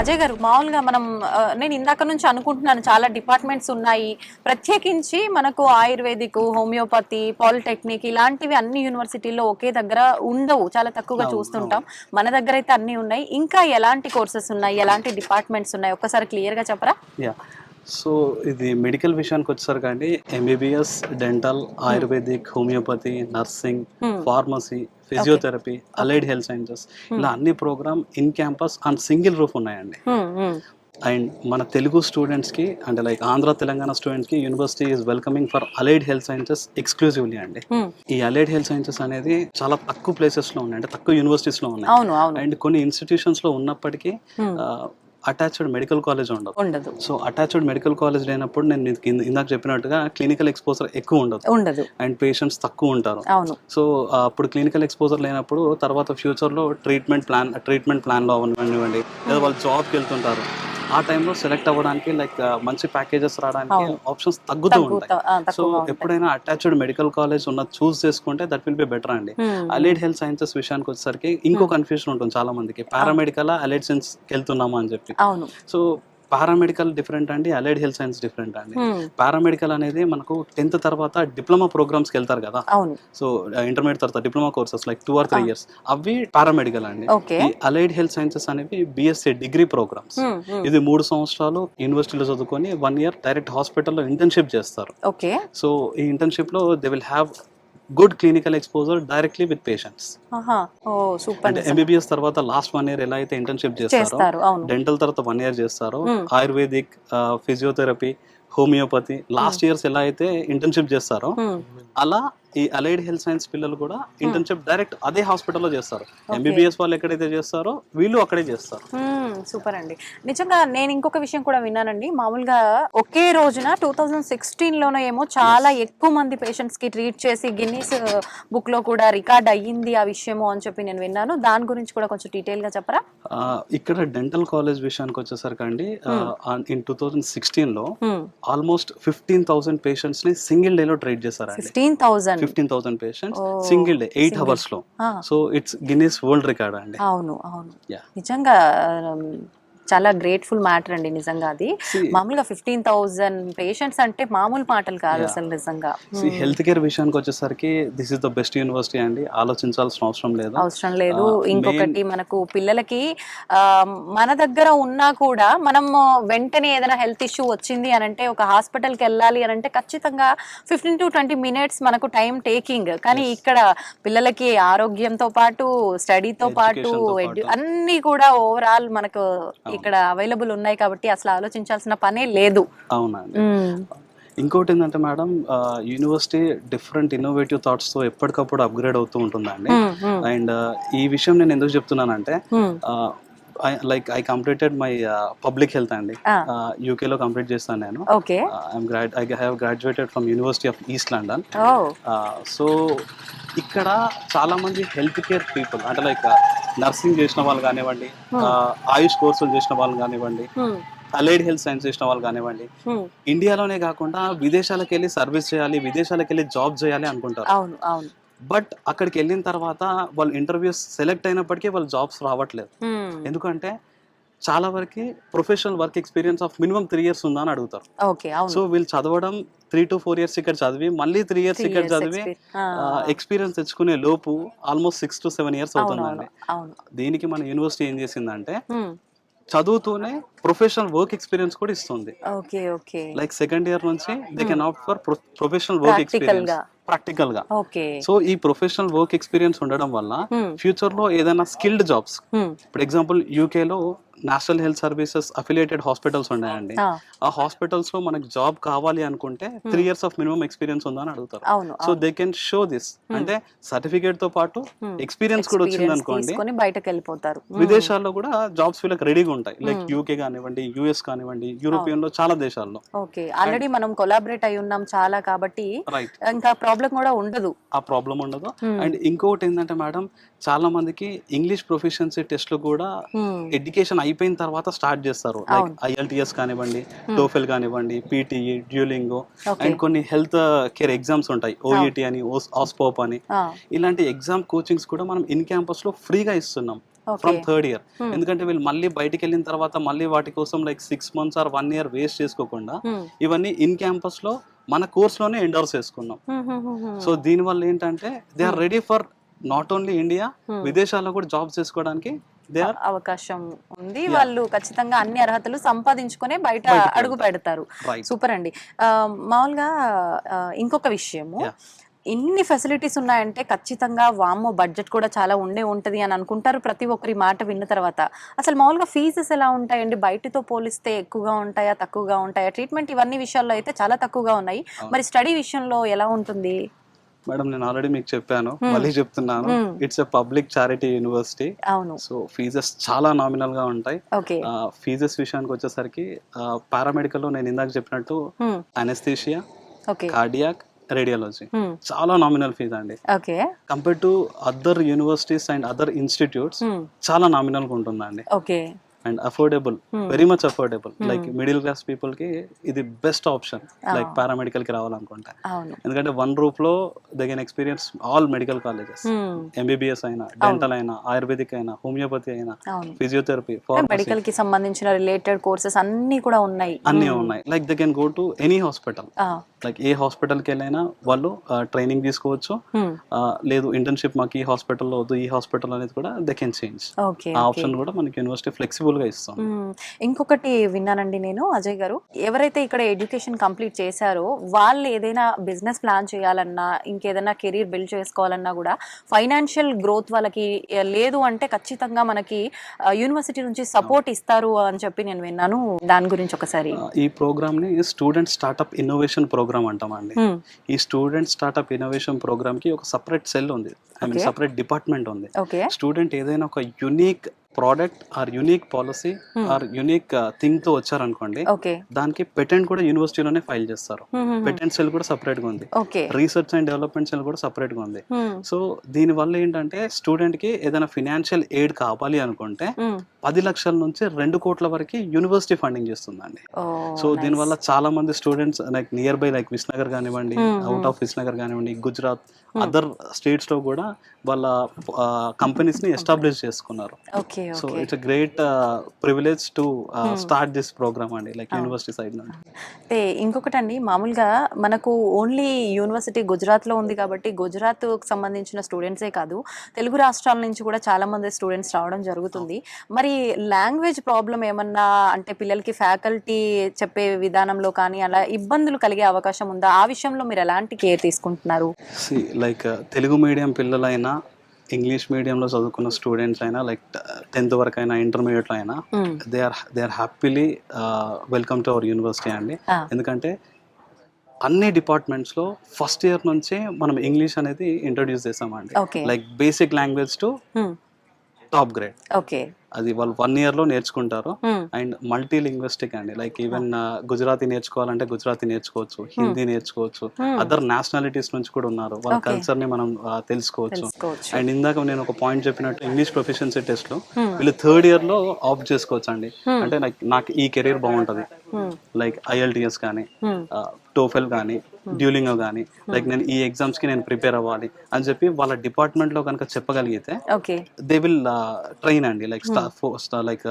అజయ్ గారు, మామూలుగా మనం నేను ఇందాక నుంచి అనుకుంటున్నాను చాలా డిపార్ట్మెంట్స్ ఉన్నాయి. ప్రత్యేకించి మనకు ఆయుర్వేదిక్, హోమియోపతి, పాలిటెక్నిక్ ఇలాంటివి అన్ని యూనివర్సిటీల్లో ఒకే దగ్గర ఉండవు, చాలా తక్కువగా చూస్తుంటాం. మన దగ్గర అయితే అన్ని ఉన్నాయి. ఇంకా ఎలాంటి కోర్సెస్ ఉన్నాయి, ఎలాంటి డిపార్ట్మెంట్స్ ఉన్నాయి, ఒక్కసారి క్లియర్ గా చెప్పరా? సో ఇది మెడికల్ విషయానికి వచ్చేసరికి అండి, MBBS, dental, ayurvedic, homeopathy, nursing, pharmacy, physiotherapy, allied health sciences, ఇలా అన్ని programme in campus on single roof ఉన్నాయండి. అండ్ మన తెలుగు స్టూడెంట్స్ కి, అంటే లైక్ ఆంధ్ర తెలంగాణ స్టూడెంట్స్ కి university is welcoming for allied health sciences exclusively అండి. ఈ అలైడ్ హెల్త్ సైన్సెస్ అనేది చాలా తక్కువ ప్లేసెస్ లో ఉన్నాయి, అంటే తక్కువ యూనివర్సిటీస్ లో ఉన్నాయి. అండ్ కొన్ని ఇన్స్టిట్యూషన్స్ లో ఉన్నప్పటికీ అటాచ్డ్ మెడికల్ కాలేజ్ ఉండదు. సో అటాచ్డ్ మెడికల్ కాలేజ్ లేనప్పుడు నేను ఇందాక చెప్పినట్టుగా క్లినికల్ ఎక్స్పోజర్ ఎక్కువ ఉండదు అండ్ పేషెంట్స్ తక్కువ ఉంటారు. సో అప్పుడు క్లినికల్ ఎక్స్పోజర్ లేనప్పుడు తర్వాత ఫ్యూచర్ లో ట్రీట్మెంట్ ప్లాన్ లో అవనివ్వండి, లేదా వాళ్ళు జాబ్కి వెళ్తుంటారు, ఆ టైంలో సెలెక్ట్ అవ్వడానికి లైక్ మంచి ప్యాకేజెస్ రావడానికి ఆప్షన్స్ తగ్గుతూ ఉంటాయి. సో ఎప్పుడైనా అటాచ్డ్ మెడికల్ కాలేజ్ ఉన్న చూస్ చేసుకుంటే దట్ విల్ బి బెటర్ అండి. అలైడ్ హెల్త్ సైన్సెస్ విషయానికి వచ్చేసరికి ఇంకో కన్ఫ్యూజన్ ఉంటుంది చాలా మందికి, పారామెడికల్ అలైడ్ సైన్స్ వెళ్తున్నామా అని చెప్పి. సో పారామెడికల్ డిఫరెంట్ అండి, అలైడ్ హెల్త్ సైన్స్ డిఫరెంట్ అండి. పారామెడికల్ అనేది మనకు 10th తర్వాత డిప్లొమా ప్రోగ్రామ్స్ కి వెళ్తారు కదా, సో ఇంటర్మీడియట్ తర్వాత diploma courses like 2 or 3 years, అవి పారామెడికల్ అండి. ఈ అలైడ్ హెల్త్ సైన్సెస్ అనేవి BSc డిగ్రీ ప్రోగ్రామ్స్. ఇది 3 సంవత్సరాలు యూనివర్సిటీలో చదువుకొని 1 year డైరెక్ట్ హాస్పిటల్లో ఇంటర్న్షిప్ చేస్తారు. సో ఈ ఇంటర్న్షిప్ లో they will have good clinical exposure directly with patients. అంటే MBBS తర్వాత లాస్ట్ 1 year ఎలా అయితే ఇంటర్న్షిప్ చేస్తారో, డెంటల్ తర్వాత 1 year చేస్తారో, ayurvedic, physiotherapy, homeopathy last years ఎలా అయితే ఇంటర్న్షిప్ చేస్తారో, అలా ఈ అలైడ్ హెల్త్ సైన్స్ పిల్లలు కూడా ఇంటర్న్షిప్ డైరెక్ట్ అదే హాస్పిటల్లో చేస్తారు. MBBS వాళ్ళు ఎక్కడైతే చేస్తారో వీళ్ళు అక్కడే చేస్తారు. సూపర్ అండి. నిజంగా నేను ఇంకొక విషయం కూడా విన్నానండి, మామూలుగా ఒకే రోజున 2016లోనో ఏమో చాలా ఎక్కువ మంది పేషెంట్స్ కి ట్రీట్ చేసి గిన్నీస్ బుక్ లో కూడా రికార్డ్ అయ్యింది ఆ విషయము అని చెప్పి నేను విన్నాను. దాని గురించి కూడా కొంచెం డీటెయిల్ గా చెప్పరా? ఇక్కడ డెంటల్ కాలేజ్ విషయానికి వచ్చేసరికి అండి, ఇన్ 2016లో ఆల్మోస్ట్ 15,000 పేషెంట్స్ ని సింగిల్ డే లో ట్రీట్ చేశారండి. 15,000 పేషెంట్స్ సింగిల్ డే 8 hours లో. So it's Guinness world record అండి. అవును, నిజంగా చాలా గ్రేట్ఫుల్ మ్యాటర్ అండి నిజంగా. అది See, మామూలుగా 15,000 పేషెంట్స్ అంటే మామూలు మాటలు కాదు అసలు నిజంగా. హెల్త్ కేర్ విషయానికి వచ్చేసరికి this is the best university అండి, ఆలోచించాల్సిన అవసరం లేదు. అవసరం లేదు. ఇంకొకటి మనకు పిల్లలకి మన దగ్గర ఉన్నా కూడా మనం వెంటనే ఏదైనా హెల్త్ ఇష్యూ వచ్చింది అని అంటే ఒక హాస్పిటల్కి వెళ్ళాలి అని అంటే ఖచ్చితంగా 15 to 20 minutes మనకు టైం టేకింగ్. కానీ ఇక్కడ పిల్లలకి ఆరోగ్యంతో పాటు స్టడీతో పాటు అన్ని కూడా ఓవరాల్ మనకు ఇక్కడ అవైలబుల్ ఉన్నాయి కాబట్టి అసలు ఆలోచించాల్సిన పనే లేదు. అవునండి. ఇంకోటి ఏంటంటే madam, university different innovative thoughts తో ఎప్పటికప్పుడు అప్గ్రేడ్ అవుతూ ఉంటుందండి. అండ్ ఈ విషయం నేను ఎందుకు చెప్తున్నానంటే, I completed my public health అండి. యూకే లో కంప్లీట్ చేస్తాను నేను. I have graduated from university of east London. So ఇక్కడ చాలా మంది హెల్త్ కేర్ పీపుల్ అంటే లైక్ నర్సింగ్ చేసిన వాళ్ళు కానివ్వండి, ఆయుష్ కోర్సులు చేసిన వాళ్ళు కానివ్వండి, అలైడ్ హెల్త్ సైన్స్ చేసిన వాళ్ళు కానివ్వండి, ఇండియాలోనే కాకుండా విదేశాలకు వెళ్ళి సర్వీస్ చేయాలి, విదేశాలకు వెళ్ళి జాబ్ చేయాలి అనుకుంటారు. బట్ అక్కడికి వెళ్ళిన తర్వాత వాళ్ళు ఇంటర్వ్యూస్ సెలెక్ట్ అయినప్పటికీ వాళ్ళు జాబ్స్ రావట్లేదు. ఎందుకంటే చాలా వరకు professional work experience of minimum 3 years ఉందా అని అడుగుతారు. సో వీళ్ళు చదవడం 3 to 4 years ఇక్కడ చదివి మళ్ళీ 3 years ఇక్కడ చదివి ఎక్స్పీరియన్స్ తెచ్చుకునే లోపు ఆల్మోస్ట్ 6 to 7 years అవుతుందండి. దీనికి మన యూనివర్సిటీ ఏం చేసిందంటే చదువుతూనే ప్రొఫెషనల్ వర్క్ ఎక్స్పీరియన్స్ కూడా ఇస్తుంది. లైక్ సెకండ్ ఇయర్ నుంచి they can opt for professional work experience practical గా. సో ఈ ప్రొఫెషనల్ వర్క్ ఎక్స్పీరియన్స్ ఉండడం వల్ల ఫ్యూచర్ లో ఏదైనా skilled jobs, for example UK లో national health services affiliated hospitals ఉన్నాయండి. ఆ హాస్పిటల్స్ లో మనకు జాబ్ కావాలి అనుకుంటే 3 years ఆఫ్ మినిమం ఎక్స్పీరియన్స్ ఉందని అడుగుతారు. So they can show this, అంటే సర్టిఫికేట్ తో పాటు ఎక్స్పీరియన్స్ కూడా వచ్చింది అనుకోండి, బయటకు వెళ్ళిపోతారు. విదేశాల్లో కూడా జాబ్స్ వీళ్ళకి రెడీగా ఉంటాయి. లైక్ యూకే కానివ్వండి, యుఎస్ కానివ్వండి, యూరోపియన్ లో చాలా దేశాల్లో. ఆల్రెడీ మనం కొలాబరేట్ అయి ఉన్నాం చాలా, కాబట్టి ఇంకా ప్రాబ్లం కూడా ఉండదు. ఆ ప్రాబ్లం ఉండదు. అండ్ ఇంకోటి ఏంటంటే మేడం, చాలా మందికి ఇంగ్లీష్ ప్రొఫిషియన్సీ టెస్ట్లు కూడా ఎడ్యుకేషన్ అయిపోయిన తర్వాత స్టార్ట్ చేస్తారు. లైక్ IELTS కానివ్వండి, టోఫెల్ కానివ్వండి, PTE, డ్యూలింగో, అండ్ కొన్ని హెల్త్ కేర్ ఎగ్జామ్స్ ఉంటాయి, OET అని, ఆస్పోప్ అని. ఇలాంటి ఎగ్జామ్ కోచింగ్స్ కూడా మనం ఇన్ క్యాంపస్ లో ఫ్రీగా ఇస్తున్నాం ఫ్రమ్ 3rd year. ఎందుకంటే వీళ్ళు మళ్ళీ బయటికి వెళ్ళిన తర్వాత మళ్ళీ వాటి కోసం like 6 months or 1 year waste చేసుకోకుండా ఇవన్నీ ఇన్ క్యాంపస్ లో మన కోర్స్ లోనే ఎండోర్స్ చేసుకున్నాం. సో దీని వల్ల ఏంటంటే they are ready for not only India, విదేశాల్లో కూడా జాబ్స్ చేసుకోవడానికి అవకాశం ఉంది. వాళ్ళు ఖచ్చితంగా అన్ని అర్హతలు సంపాదించుకునే బయట అడుగు పెడతారు. సూపర్ అండి. మామూలుగా ఇంకొక విషయము, ఇన్ని ఫెసిలిటీస్ ఉన్నాయంటే ఖచ్చితంగా వామ్మో బడ్జెట్ కూడా చాలా ఉంటది అని అనుకుంటారు ప్రతి ఒక్కరి మాట విన్న తర్వాత. అసలు మామూలుగా ఫీజెస్ ఎలా ఉంటాయండి? బయటతో పోలిస్తే ఎక్కువగా ఉంటాయా, తక్కువగా ఉంటాయా? ట్రీట్మెంట్ ఇవన్నీ విషయాల్లో అయితే చాలా తక్కువగా ఉన్నాయి. మరి స్టడీ విషయంలో ఎలా ఉంటుంది? మేడం నేను ఆల్రెడీ మీకు చెప్పాను, మళ్ళీ చెప్తున్నాను, it's a public charity university. So fees చాలా నామినల్ గా ఉంటాయి. ఫీజెస్ విషయానికి వచ్చేసరికి పారామెడికల్ లో నేను ఇందాక చెప్పినట్టు అనెస్థీషియా, కార్డియాక్, రేడియాలజీ చాలా నామినల్ ఫీజ్ అండి. Compare to other universities and other institutes చాలా నామినల్ గా ఉంటుందండి. And affordable, very much affordable. Like middle class people కి ఇది బెస్ట్ ఆప్షన్ లైక్ పారామెడికల్ కి రావాలనుకుంటే. ఎందుకంటే 1 roof లో they can experience all medical colleges, MBBS అయినా, డెంటల్ అయినా, ఆయుర్వేదిక్ అయినా, హోమియోపతి అయినా, ఫిజియోథెరపీ, మెడికల్ కి సంబంధించిన రిలేటెడ్ కోర్సెస్ అన్ని కూడా ఉన్నాయి. Like they can go to any hospital. Like A hospital కి వెళ్ళైనా వాళ్ళు ట్రైనింగ్ తీసుకోవచ్చు. లేదు ఇంటర్న్షిప్ మాకు ఈ హాస్పిటల్లో వద్దు, ఈ హాస్పిటల్ అనేది కూడా దే కెన్ చేంజ్. ఆ ఆప్షన్ కూడా మనకి యూనివర్సిటీ ఫ్లెక్సిబుల్ గా ఇస్తాం. ఇంకొకటి విన్నానండి నేను, అజయ్ గారు, ఎవరైతే ఇక్కడ ఎడ్యుకేషన్ కంప్లీట్ చేశారో వాళ్ళు ఏదైనా బిజినెస్ ప్లాన్ చేయాలన్నా, ఇంకేదైనా కెరీర్ బిల్డ్ చేసుకోవాలన్నా కూడా ఫైనాన్షియల్ గ్రోత్ వాళ్ళకి లేదు అంటే ఖచ్చితంగా మనకి యూనివర్సిటీ నుంచి సపోర్ట్ ఇస్తారు అని చెప్పి నేను విన్నాను. దాని గురించి ఒకసారి. ఈ ప్రోగ్రామ్ ని స్టూడెంట్ స్టార్ట్అప్ ఇన్నోవేషన్ ప్రోగ్రామ్ అంటామండి. ఈ స్టూడెంట్ స్టార్ట్అప్ ఇన్నోవేషన్ ప్రోగ్రామ్ కి ఒక సపరేట్ సెల్ ఉంది, సపరేట్ డిపార్ట్మెంట్ ఉంది. స్టూడెంట్ ఏదైనా ఒక unique product or unique policy or unique thing తో వచ్చారనుకోండి, దానికి పెటెంట్ కూడా యూనివర్సిటీలోనే ఫైల్ చేస్తారు. పెటెంట్ సెల్ కూడా సపరేట్ గా ఉంది, రీసెర్చ్ అండ్ డెవలప్మెంట్ సెల్ కూడా సపరేట్ గా ఉంది. సో దీని వల్ల ఏంటంటే స్టూడెంట్ కి ఏదైనా ఫినాన్షియల్ ఎయిడ్ కావాలి అనుకుంటే 10 లక్షల నుంచి 2 కోట్ల వరకు యూనివర్సిటీ ఫండింగ్ చేస్తుందండి. సో దీని వల్ల చాలా మంది students like near by like Visnagar కానివ్వండి, అవుట్ ఆఫ్ విస్నగర్ కానివ్వండి, గుజరాత్, అదర్ స్టేట్స్ లో కూడా వాళ్ళ కంపెనీస్ ని ఎస్టాబ్లిష్ చేసుకున్నారు. So it's great privilege to start this program అండి లైక్ యూనివర్సిటీ సైడ్ నుండి. అంటే ఇంకొకటి అండి, మామూలుగా మనకు ఓన్లీ యూనివర్సిటీ గుజరాత్లో ఉంది కాబట్టి గుజరాత్కు సంబంధించిన స్టూడెంట్సే కాదు, తెలుగు రాష్ట్రాల నుంచి కూడా చాలా మంది స్టూడెంట్స్ రావడం జరుగుతుంది. మరి లాంగ్వేజ్ ప్రాబ్లం ఏమన్నా అంటే పిల్లలకి ఫ్యాకల్టీ చెప్పే విధానంలో కానీ అలా ఇబ్బందులు కలిగే అవకాశం ఉందా? ఆ విషయంలో మీరు ఎలాంటి కేర్ తీసుకుంటున్నారు? లైక్ తెలుగు మీడియం పిల్లలైనా ఇంగ్లీష్ మీడియంలో చదువుకున్న స్టూడెంట్స్ అయినా లైక్ 10th వరకు అయినా ఇంటర్మీడియట్లో అయినా they are happily welcome to our university అండి. ఎందుకంటే అన్ని డిపార్ట్మెంట్స్లో ఫస్ట్ ఇయర్ నుంచే మనం ఇంగ్లీష్ అనేది ఇంట్రొడ్యూస్ చేసామండి. Like basic language to top grade. Okay, అది వాళ్ళు 1 yearలో నేర్చుకుంటారు. అండ్ మల్టీ లింగ్విస్టిక్ అండి, లైక్ ఈవెన్ గుజరాతీ నేర్చుకోవాలంటే గుజరాతీ నేర్చుకోవచ్చు, హిందీ నేర్చుకోవచ్చు, అదర్ నేషనాలిటీస్ నుంచి కూడా ఉన్నారు, వాళ్ళ కల్చర్ ని మనం తెలుసుకోవచ్చు. అండ్ ఇందాక నేను ఒక పాయింట్ చెప్పినట్టు ఇంగ్లీష్ ప్రొఫిషియన్సీ టెస్ట్ లో వీళ్ళు 3rd yearలో ఆప్ట్ చేసుకోవచ్చు అండి. అంటే నాకు ఈ కెరీర్ బాగుంటది, లైక్ IELTS కానీ టోఫెల్ కానీ డ్యూలింగో కానీ లైక్ నేను ఈ ఎగ్జామ్స్ కి నేను ప్రిపేర్ అవ్వాలి అని చెప్పి వాళ్ళ డిపార్ట్మెంట్ లో కనుక చెప్పగలిగితే దే విల్ ట్రైన్ అండి. Like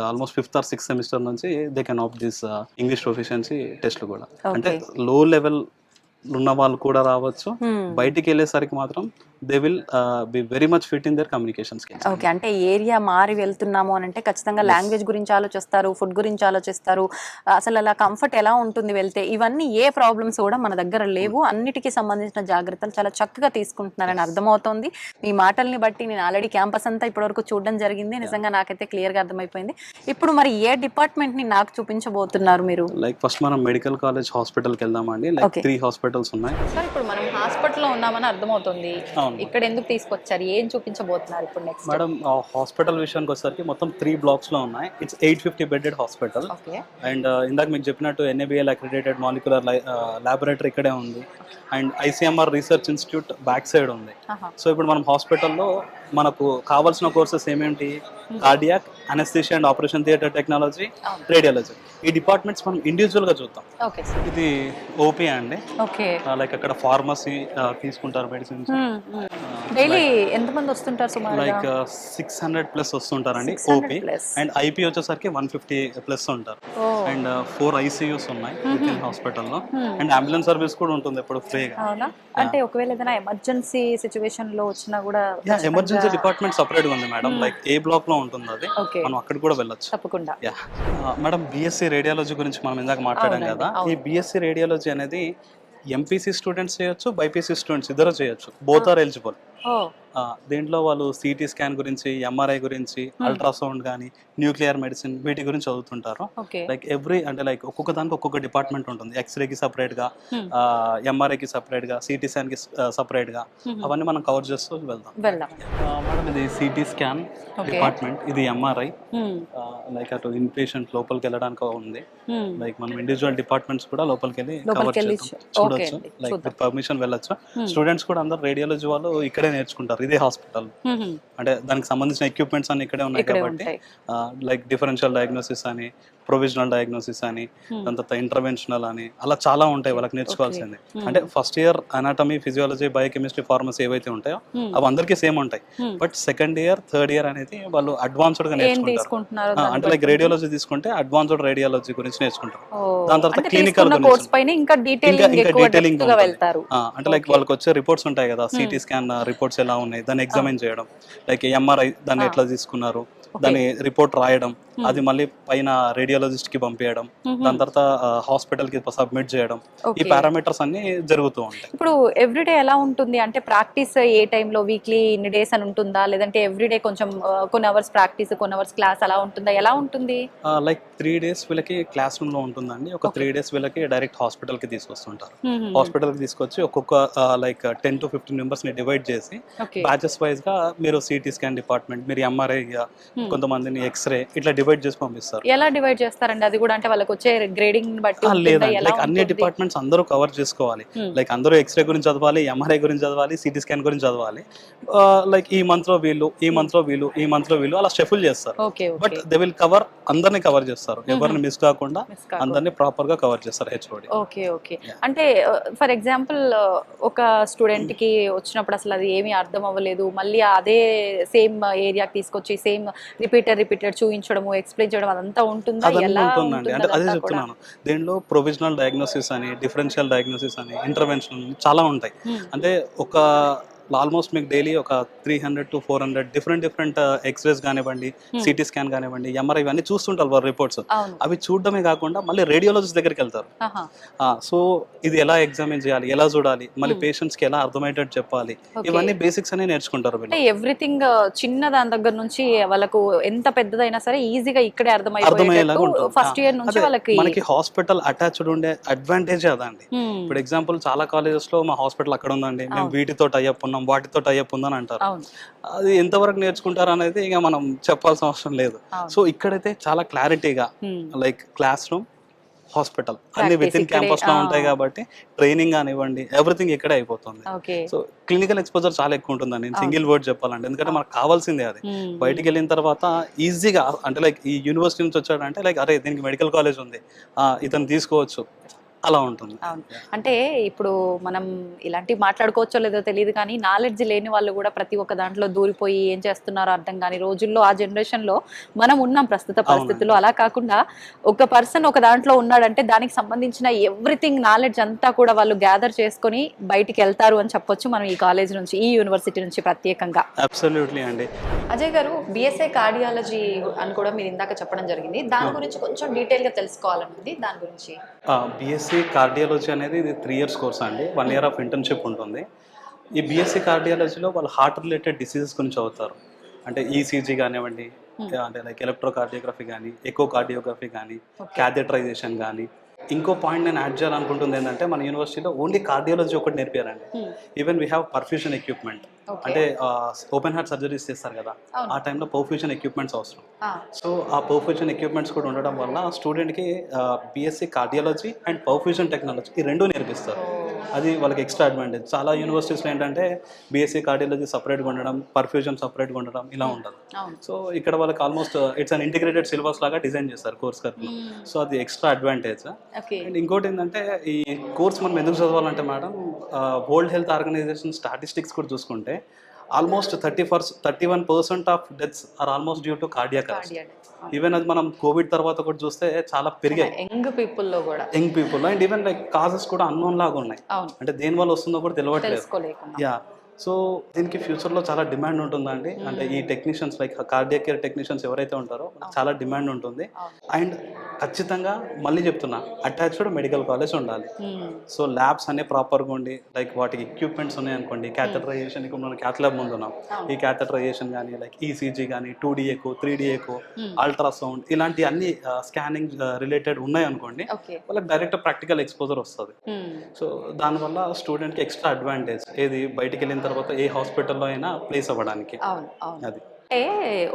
almost 5th or 6th semester నుంచి they can opt this English proficiency టెస్ట్లు కూడా. అంటే లో లెవెల్ ఉన్న వాళ్ళు కూడా రావచ్చు, బయటికి వెళ్ళేసరికి మాత్రం they will be very much fit in their communication skills. Okay, అంటే ఏరియా మారి వెళ్తున్నాము అని అంటే ఖచ్చితంగా లాంగ్వేజ్ గురించి ఆలోచిస్తారు, ఫుడ్ గురించి ఆలోచిస్తారు, అసలు అలా కంఫర్ట్ ఎలా ఉంటుంది వెళ్తే, ఇవన్నీ ఏ ప్రాబ్లమ్స్ కూడా మన దగ్గర లేవు, అన్నిటికీ సంబంధించిన జాగ్రత్తలు చాలా చక్కగా తీసుకుంటున్నారని అర్థమవుతోంది. మీ మాటల్ని బట్టి నేను ఆల్రెడీ క్యాంపస్ అంతా ఇప్పటివరకు చూడడం జరిగింది, నిజంగా నాకైతే క్లియర్గా అర్థమైపోయింది. ఇప్పుడు మరి ఏ డిపార్ట్మెంట్ ని నాకు చూపించబోతున్నారు మీరు? లైక్ ఫస్ట్ మనం మెడికల్ కాలేజ్ హాస్పిటల్కి వెళ్దామండి. లైక్ 3 హాస్పిటల్స్ ఉన్నాయి. సార్ ఇప్పుడు మనం హాస్పిటల్లో ఉన్నామని అర్థమవుతుంది, ఇక్కడ ఎందుకు తీసుకొచ్చారు, ఏం చూపించబోతున్నారు ఇప్పుడు నెక్స్ట్? మేడం హాస్పిటల్ విషయానికి వచ్చేసరికి మొత్తం 3 blocks లో ఉన్నాయి. It's 850 bedded hospital. అండ్ ఇందాక మీకు చెప్పినట్టు NABL అక్రిడేటెడ్ మాలిక్యులర్ ల్యాబొరేటరీ ఇక్కడే ఉంది. And ICMR research institute back side ఉంది. సో ఇప్పుడు మనం హాస్పిటల్లో మనకు కావాల్సిన కోర్సెస్ ఏమేంటి? Cardiac, anaesthesia and operation theatre technology, radiology. ఈ డిపార్ట్మెంట్స్ మనం ఇండివిజువల్ గా చూద్దాం. ఇది ఓపీ అండి. లైక్ అక్కడ ఫార్మసీ తీసుకుంటారు, మెడిసిన్స్. డైలీ ఎంతమంది వస్తుంటారు సుమారు? లైక్ 600+ వస్తుంటారండి ఓపీ. అండ్ ఐపీ వచ్చేసరికి 150+ ఉంటారు. అండ్ 4 ICUs ఉన్నాయి విత్ ఇన్ హాస్పిటల్లో. అండ్ అంబులెన్స్ సర్వీస్ కూడా ఉంటుంది ఎప్పుడు ఫ్రీగా. అంటే ఒకవేళ ఏదైనా ఎమర్జెన్సీ సిచ్యువేషన్ లో వచ్చినా కూడా ఎమర్జెన్సీ డిపార్ట్మెంట్ సపరేట్ గా ఉంది మేడం. లైక్ ఏ బ్లాక్ లో ఉంటుంది అది, మనం అక్కడ కూడా వెళ్ళొచ్చు తప్పకుండా. మేడం BSc రేడియాలజీ గురించి మనం ఇందాక మాట్లాడాం కదా. ఈ BSc రేడియాలజీ అనేది MPC స్టూడెంట్స్ చేయొచ్చు, BIPC స్టూడెంట్స్ ఇద్దరు చేయొచ్చు. Both are eligible. దీంట్లో వాళ్ళు CT స్కాన్ గురించి, MRI గురించి, అల్ట్రాసౌండ్ కానీ, న్యూక్లియర్ మెడిసిన్ వీటి గురించి చదువుతుంటారు. లైక్ అంటే లైక్ ఒక్కొక్క దానికి ఒక్కొక్క డిపార్ట్మెంట్ ఉంటుంది. ఎక్స్రేకి సపరేట్ గా, MRIకి సపరేట్ గా, CT స్కాన్ కి సపరేట్ గా, అవన్నీ మనం కవర్ చేస్తూ వెళ్దాం. మేడం ఇది CT స్కాన్ డిపార్ట్మెంట్, ఇది MRI. లైక్ అటు ఇన్ పేషెంట్ లోపలికి వెళ్ళడానికి ఉంది. లైక్ మనం ఇండివిజువల్ డిపార్ట్మెంట్స్ కూడా లోపలికి వెళ్ళి కవర్ చూడొచ్చు. లైక్ విత్ పర్మిషన్ వెళ్ళొచ్చు. స్టూడెంట్స్ కూడా అందరు రేడియాలజీ వాళ్ళు ఇక్కడే నేర్చుకుంటారు, ఇదే హాస్పిటల్. అంటే దానికి సంబంధించిన ఎక్విప్మెంట్స్ అన్ని ఇక్కడే ఉన్నాయి కాబట్టి లైక్ డిఫరెన్షియల్ డయాగ్నోసిస్ అని, ప్రొవిజనల్ డయాగ్నోసిస్ అని, దాని తర్వాత ఇంటర్వెన్షనల్ అని, అలా చాలా ఉంటాయి వాళ్ళకి నేర్చుకోవాల్సింది. అంటే first year anatomy, physiology, biochemistry, pharmacy ఏవైతే ఉంటాయో అవి అందరికీ సేమ్ ఉంటాయి. But 2nd year, 3rd year అనేది వాళ్ళు అడ్వాన్స్డ్ గా నేర్చుకుంటారు. అంటే లైక్ రేడియాలజీ తీసుకుంటే అడ్వాన్స్డ్ రేడియాలజీ గురించి నేర్చుకుంటారు. దాని తర్వాత క్లినికల్ ఇంకా డీటెయిలింగ్ అంటే లైక్ వాళ్ళకి వచ్చే రిపోర్ట్స్ ఉంటాయి కదా, CT స్కాన్ రిపోర్ట్స్ ఎలా ఉన్నాయి దాన్ని ఎగ్జామిన్ చేయడం, లైక్ MRI దాన్ని ఎట్లా తీసుకున్నారు దాని రిపోర్ట్ రాయడం, అది మళ్ళీ పైన రేడియాలజిస్ట్ కి పంపించడం, దాని తర్వాత హాస్పిటల్ కి సబ్మిట్ చేయడం, ఈ పారామీటర్స్ అన్ని జరుగుతూ ఉంటాయి. ఇప్పుడు ఎవ్రీడే ఎలా ఉంటుంది అంటే ప్రాక్టీస్ ఏ టైంలో, వీక్లీ ఇన్ని డేస్ అని ఉంటుందా, లేదంటే ఎవ్రీడే కొంచెం కొన్ని అవర్స్ ప్రాక్టీస్, కొన్ని అవర్స్ క్లాస్ అలా ఉంటుందా, ఎలా ఉంటుంది? లైక్ 3 days వీళ్ళకి క్లాస్ రూమ్ లో ఉంటుందండి. ఒక 3 days వీళ్ళకి డైరెక్ట్ హాస్పిటల్ కి తీసుకొస్తుంటారు. హాస్పిటల్ కి తీసుకొచ్చి ఒక్కొక్క లైక్ 10 to 15 members ని డివైడ్ చేసి బ్యాచెస్ వైజ్ గా మీరు CT స్కాన్ డిపార్ట్మెంట్, మీరు MRI, కొంతమందిని ఎక్స్రే, ఇట్లా డివైడ్ చేసి పంపిస్తారు. ఎలా డివైడ్ చేస్తారండి అది కూడా? అంటే వాళ్ళకి వచ్చే గ్రేడింగ్ బట్టి లేదండి, లైక్ అన్ని డిపార్ట్మెంట్స్ అందరూ కవర్ చేసుకోవాలి. లైక్ అందరూ ఎక్స్రే గురించి చదవాలి, ఎంఆర్ఐ గురించి చదవాలి, సిటీ స్కాన్ గురించి చదవాలి. లైక్ ఈ మంత్ లో వీళ్ళు, ఈ మంత్ లో వీళ్ళు, ఈ మంత్ లో వీళ్ళు అలా షెఫుల్ చేస్తారు. బట్ దే విల్ కవర్, అందరినీ కవర్ చేస్తారు, ఎవరిని మిస్ కాకుండా అందరినీ ప్రాపర్ గా కవర్ చేస్తారు హెచ్ఓడి. ఓకే. అంటే ఫర్ ఎగ్జాంపుల్ ఒక స్టూడెంట్ కి వచ్చినప్పుడు అసలు అది ఏమీ అర్థం అవ్వలేదు, మళ్ళీ అదే సేమ్ ఏరియాకి తీసుకొచ్చి సేమ్ రిపీటెడ్ చూపించడము, ఎక్స్ప్లెయిన్ చేయడం అదంతా ఉంటుందా? ఉంటుందండి. అంటే అదే చెప్తున్నాను, దీనిలో ప్రొవిజనల్ డయాగ్నోసిస్ అని, డిఫరెన్షియల్ డయాగ్నోసిస్ అని, ఇంటర్వెన్షన్ చాలా ఉంటాయి. అంటే ఒక ఆల్మోస్ట్ మీకు డైలీ ఒక 300 to 400 డిఫరెంట్ ఎక్స్రేస్ కానివ్వండి, సిటీ స్కాన్ కానివ్వండి, ఎంఆర్ఐ ఇవన్నీ చూస్తుంటారు వాళ్ళ రిపోర్ట్స్. అవి చూడడమే కాకుండా మళ్ళీ రేడియాలజిస్ట్ దగ్గరికి వెళ్తారు. సో ఇది ఎలా ఎగ్జామిన్ చేయాలి, ఎలా చూడాలి, మళ్ళీ పేషెంట్స్ కి ఎలా అర్థమయ్యేటట్టు చెప్పాలి, ఇవన్నీ బేసిక్స్ అని నేర్చుకుంటారు. ఎవ్రీథింగ్ చిన్న దాని దగ్గర నుంచి వాళ్ళకు ఎంత పెద్దదైనా సరే ఈజీగా ఇక్కడే అర్థమయ్యేలాగా ఉంటుంది. ఫస్ట్ ఇయర్ నుంచి వాళ్ళకి మనకి హాస్పిటల్ అటాచ్డ్ ఉండే అడ్వాంటేజ్ అదండి. ఇప్పుడు ఎగ్జాంపుల్ చాలా కాలేజెస్ లో మా హాస్పిటల్ అక్కడ ఉందండి, మేము వీటితో టైఅప్ ఉన్నాం, వాటితో టైఅప్ ఉందని అంటారు. అది ఎంతవరకు నేర్చుకుంటారు అనేది ఇక మనం చెప్పాల్సిన అవసరం లేదు. సో ఇక్కడైతే చాలా క్లారిటీగా లైక్ క్లాస్ రూమ్, హాస్పిటల్ అన్ని విత్ ఇన్ క్యాంపస్ లో ఉంటాయి కాబట్టి ట్రైనింగ్ కానివ్వండి ఎవ్రీథింగ్ ఇక్కడే అయిపోతుంది. సో క్లినికల్ ఎక్స్పోజర్ చాలా ఎక్కువ ఉంటుందండి. నేను సింగిల్ వర్డ్ చెప్పాలంటే, ఎందుకంటే మనకు కావాల్సిందే అది. బయటికి వెళ్ళిన తర్వాత ఈజీగా అంటే లైక్ ఈ యూనివర్సిటీ నుంచి వచ్చాడంటే లైక్ అరే దీనికి మెడికల్ కాలేజ్ ఉంది, ఇతను తీసుకోవచ్చు, అలా ఉంటుంది. అంటే ఇప్పుడు మనం ఇలాంటివి మాట్లాడుకోవచ్చో లేదో తెలియదు కానీ నాలెడ్జ్ లేని వాళ్ళు కూడా ప్రతి ఒక్క దాంట్లో దూరిపోయి ఏం చేస్తున్నారో అర్థం కాని రోజుల్లో ఆ జనరేషన్ లో మనం ఉన్నాం ప్రస్తుత పరిస్థితుల్లో. అలా కాకుండా ఒక పర్సన్ ఒక దాంట్లో ఉన్నాడంటే దానికి సంబంధించిన ఎవ్రీథింగ్ నాలెడ్జ్ అంతా కూడా వాళ్ళు గ్యాదర్ చేసుకొని బయటికి వెళ్తారు అని చెప్పొచ్చు మనం ఈ కాలేజ్ నుంచి, ఈ యూనివర్సిటీ నుంచి ప్రత్యేకంగా. అబ్సల్యూట్లీ అండి. అజయ్ గారు, బిఎస్ఐ కార్డియాలజీ అని కూడా మీరు ఇందాక చెప్పడం జరిగింది, దాని గురించి కొంచెం డీటెయిల్ గా తెలుసుకోవాలని ఉంది. దాని గురించి బిఎస్సి కార్డియాలజీ అనేది ఇది 3 years కోర్స్ అండి. 1 year ఆఫ్ ఇంటర్న్షిప్ ఉంటుంది. ఈ బిఎస్సి కార్డియాలజీలో వాళ్ళు హార్ట్ రిలేటెడ్ డిసీజెస్ గురించి చదువుతారు. అంటే ఈసీజీ కానివ్వండి, అంటే లైక్ ఎలక్ట్రోకార్డియోగ్రఫీ కానీ, ఎకోకార్డియోగ్రఫీ కానీ, క్యాథెటరైజేషన్ కానీ. ఇంకో పాయింట్ నేను యాడ్ చేయాలనుకుంటుంది ఏంటంటే, మన యూనివర్సిటీలో ఓన్లీ కార్డియాలజీ ఒకటి నేర్పారండి. Even we have perfusion equipment. అంటే ఓపెన్ హార్ట్ సర్జరీస్ చేస్తారు కదా, ఆ టైంలో పర్ఫ్యూషన్ ఎక్విప్మెంట్స్ అవసరం. సో ఆ పర్ఫ్యూషన్ ఎక్విప్మెంట్స్ కూడా ఉండడం వల్ల స్టూడెంట్కి BSc cardiology and perfusion technology ఈ రెండు నేర్పిస్తారు. అది వాళ్ళకి ఎక్స్ట్రా అడ్వాంటేజ్. చాలా యూనివర్సిటీస్లో ఏంటంటే బిఎస్సి కార్డియాలజీ సపరేట్గా ఉండడం, పర్ఫ్యూషన్ సపరేట్గా ఉండడం ఇలా ఉంటుంది. సో ఇక్కడ వాళ్ళకి almost it's an integrated syllabus లాగా డిజైన్ చేస్తారు కోర్స్ కరికులం. సో అది ఎక్స్ట్రా అడ్వాంటేజ్. అండ్ ఇంకోటి ఏంటంటే, ఈ కోర్స్ మనం ఎందుకు చదవాలంటే madam, world health organization statistics కూడా చూసుకుంటే almost 31% of deaths are almost due to cardiac arrest. Even అది మనం కోవిడ్ తర్వాత కూడా చూస్తే చాలా పెరిగాయి యంగ్ పీపుల్ లో. అండ్ ఈవెన్ లైక్ కాజెస్ కూడా అన్నోన్ లాగా ఉన్నాయి. అంటే దేని వల్ల వస్తుందో కూడా తెలియట్లేదు. యా, సో దీనికి ఫ్యూచర్లో చాలా డిమాండ్ ఉంటుందండి. అంటే ఈ technicians like cardiac care technicians ఎవరైతే ఉంటారో చాలా డిమాండ్ ఉంటుంది. అండ్ ఖచ్చితంగా మళ్ళీ చెప్తున్నా, అటాచ్డ్ మెడికల్ కాలేజ్ ఉండాలి. సో ల్యాబ్స్ అనే ప్రాపర్గా ఉండి, లైక్ వాటికి ఎక్విప్మెంట్స్ ఉన్నాయి అనుకోండి, క్యాథెటరైజేషన్, ఇప్పుడు మనం క్యాథ్ ల్యాబ్ ముందు ఉన్నాం, ఈ క్యాథెటరైజేషన్ కానీ, లైక్ ఈసీజీ కానీ, 2D echo, 3D echo, ultrasound, ఇలాంటి అన్ని స్కానింగ్ రిలేటెడ్ ఉన్నాయి అనుకోండి, వాళ్ళకి డైరెక్ట్ ప్రాక్టికల్ ఎక్స్పోజర్ వస్తుంది. సో దానివల్ల స్టూడెంట్కి ఎక్స్ట్రా అడ్వాంటేజ్, ఏది బయటికి వెళ్ళిన తర్వాత ఏ హాస్పిటల్లో అయినా ప్లేస్ అవ్వడానికి. అది అంటే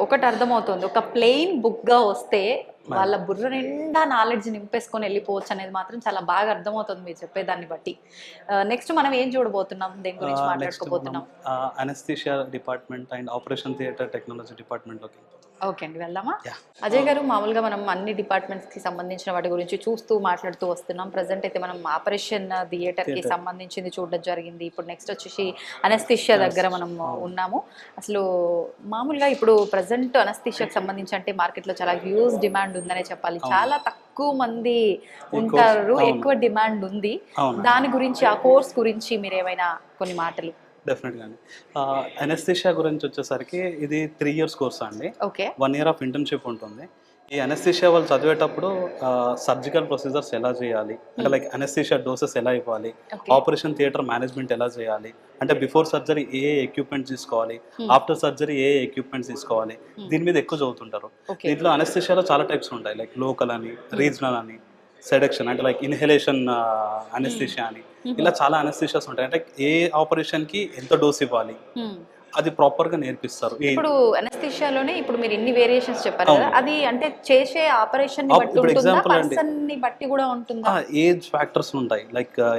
ఒకటి అర్థమవుతుంది, ఒక ప్లెయిన్ బుక్ గా వస్తే వాళ్ళ బుర్ర నిండా నాలెడ్జ్ నింపేసుకొని వెళ్ళిపోవచ్చు అనేది మాత్రం చాలా బాగా అర్థమవుతుంది మీరు చెప్పేదాన్ని బట్టి. నెక్స్ట్ మనం ఏం చూడబోతున్నాం, దేని గురించి మాట్లాడుకోబోతున్నాం? Anaesthesia department and operation theatre technology డిపార్ట్మెంట్లోకి. ఓకే అండి, వెళ్దామా? అజయ్ గారు, మామూలుగా మనం అన్ని డిపార్ట్మెంట్స్ కి సంబంధించిన వాటి గురించి చూస్తూ మాట్లాడుతూ వస్తున్నాం. ప్రజెంట్ అయితే మనం ఆపరేషన్ థియేటర్ కి సంబంధించింది చూడడం జరిగింది. ఇప్పుడు నెక్స్ట్ వచ్చేసి అనస్థీషియా దగ్గర మనం ఉన్నాము. అసలు మామూలుగా ఇప్పుడు ప్రజెంట్ అనస్థీషియాకి సంబంధించి అంటే మార్కెట్ లో చాలా హ్యూజ్ డిమాండ్ ఉందనే చెప్పాలి. చాలా తక్కువ మంది ఉంటారు, ఎక్కువ డిమాండ్ ఉంది. దాని గురించి, ఆ కోర్స్ గురించి మీరు ఏమైనా కొన్ని మాటలు? డెఫినెట్గా అండి. అనస్థీషియా గురించి వచ్చేసరికి ఇది 3 years కోర్స్ అండి. 1 year ఆఫ్ ఇంటర్న్షిప్ ఉంటుంది. ఈ అనస్థీషియా వాళ్ళు చదివేటప్పుడు సర్జికల్ ప్రొసీజర్స్ ఎలా చేయాలి, అంటే లైక్ అనస్థీషియా డోసెస్ ఎలా ఇవ్వాలి, ఆపరేషన్ థియేటర్ మేనేజ్మెంట్ ఎలా చేయాలి, అంటే బిఫోర్ సర్జరీ ఏ ఎక్విప్మెంట్స్ తీసుకోవాలి, ఆఫ్టర్ సర్జరీ ఏ ఎక్విప్మెంట్స్ తీసుకోవాలి, దీని మీద ఎక్కువ చదువుతుంటారు. దీంట్లో అనస్థీషియాలో చాలా టైప్స్ ఉంటాయి, లైక్ లోకల్ అని, రీజనల్ అని, సెడక్షన్ అంటే లైక్ ఇన్హలేషన్ అనస్థీషియా అని, ఇలా చాలా అనస్థీషియాస్ ఉంటాయి. అంటే ఏ ఆపరేషన్కి ఎంత డోస్ ఇవ్వాలి, అది ప్రాపర్గా నేర్పిస్తారు. ఇప్పుడు అనస్థీషియాలోనే ఇప్పుడు మీరు ఇన్ని వేరియేషన్స్ చెప్పారు కదా, అది అంటే చేసే ఆపరేషన్ ని బట్టి ఇప్పుడు ఉంటుందా, ఎగ్జాంపుల్ అండి, పర్సన్ ని బట్టి కూడా ఉంటుందా? ఏజ్ ఫ్యాక్టర్స్ ఉంటాయి.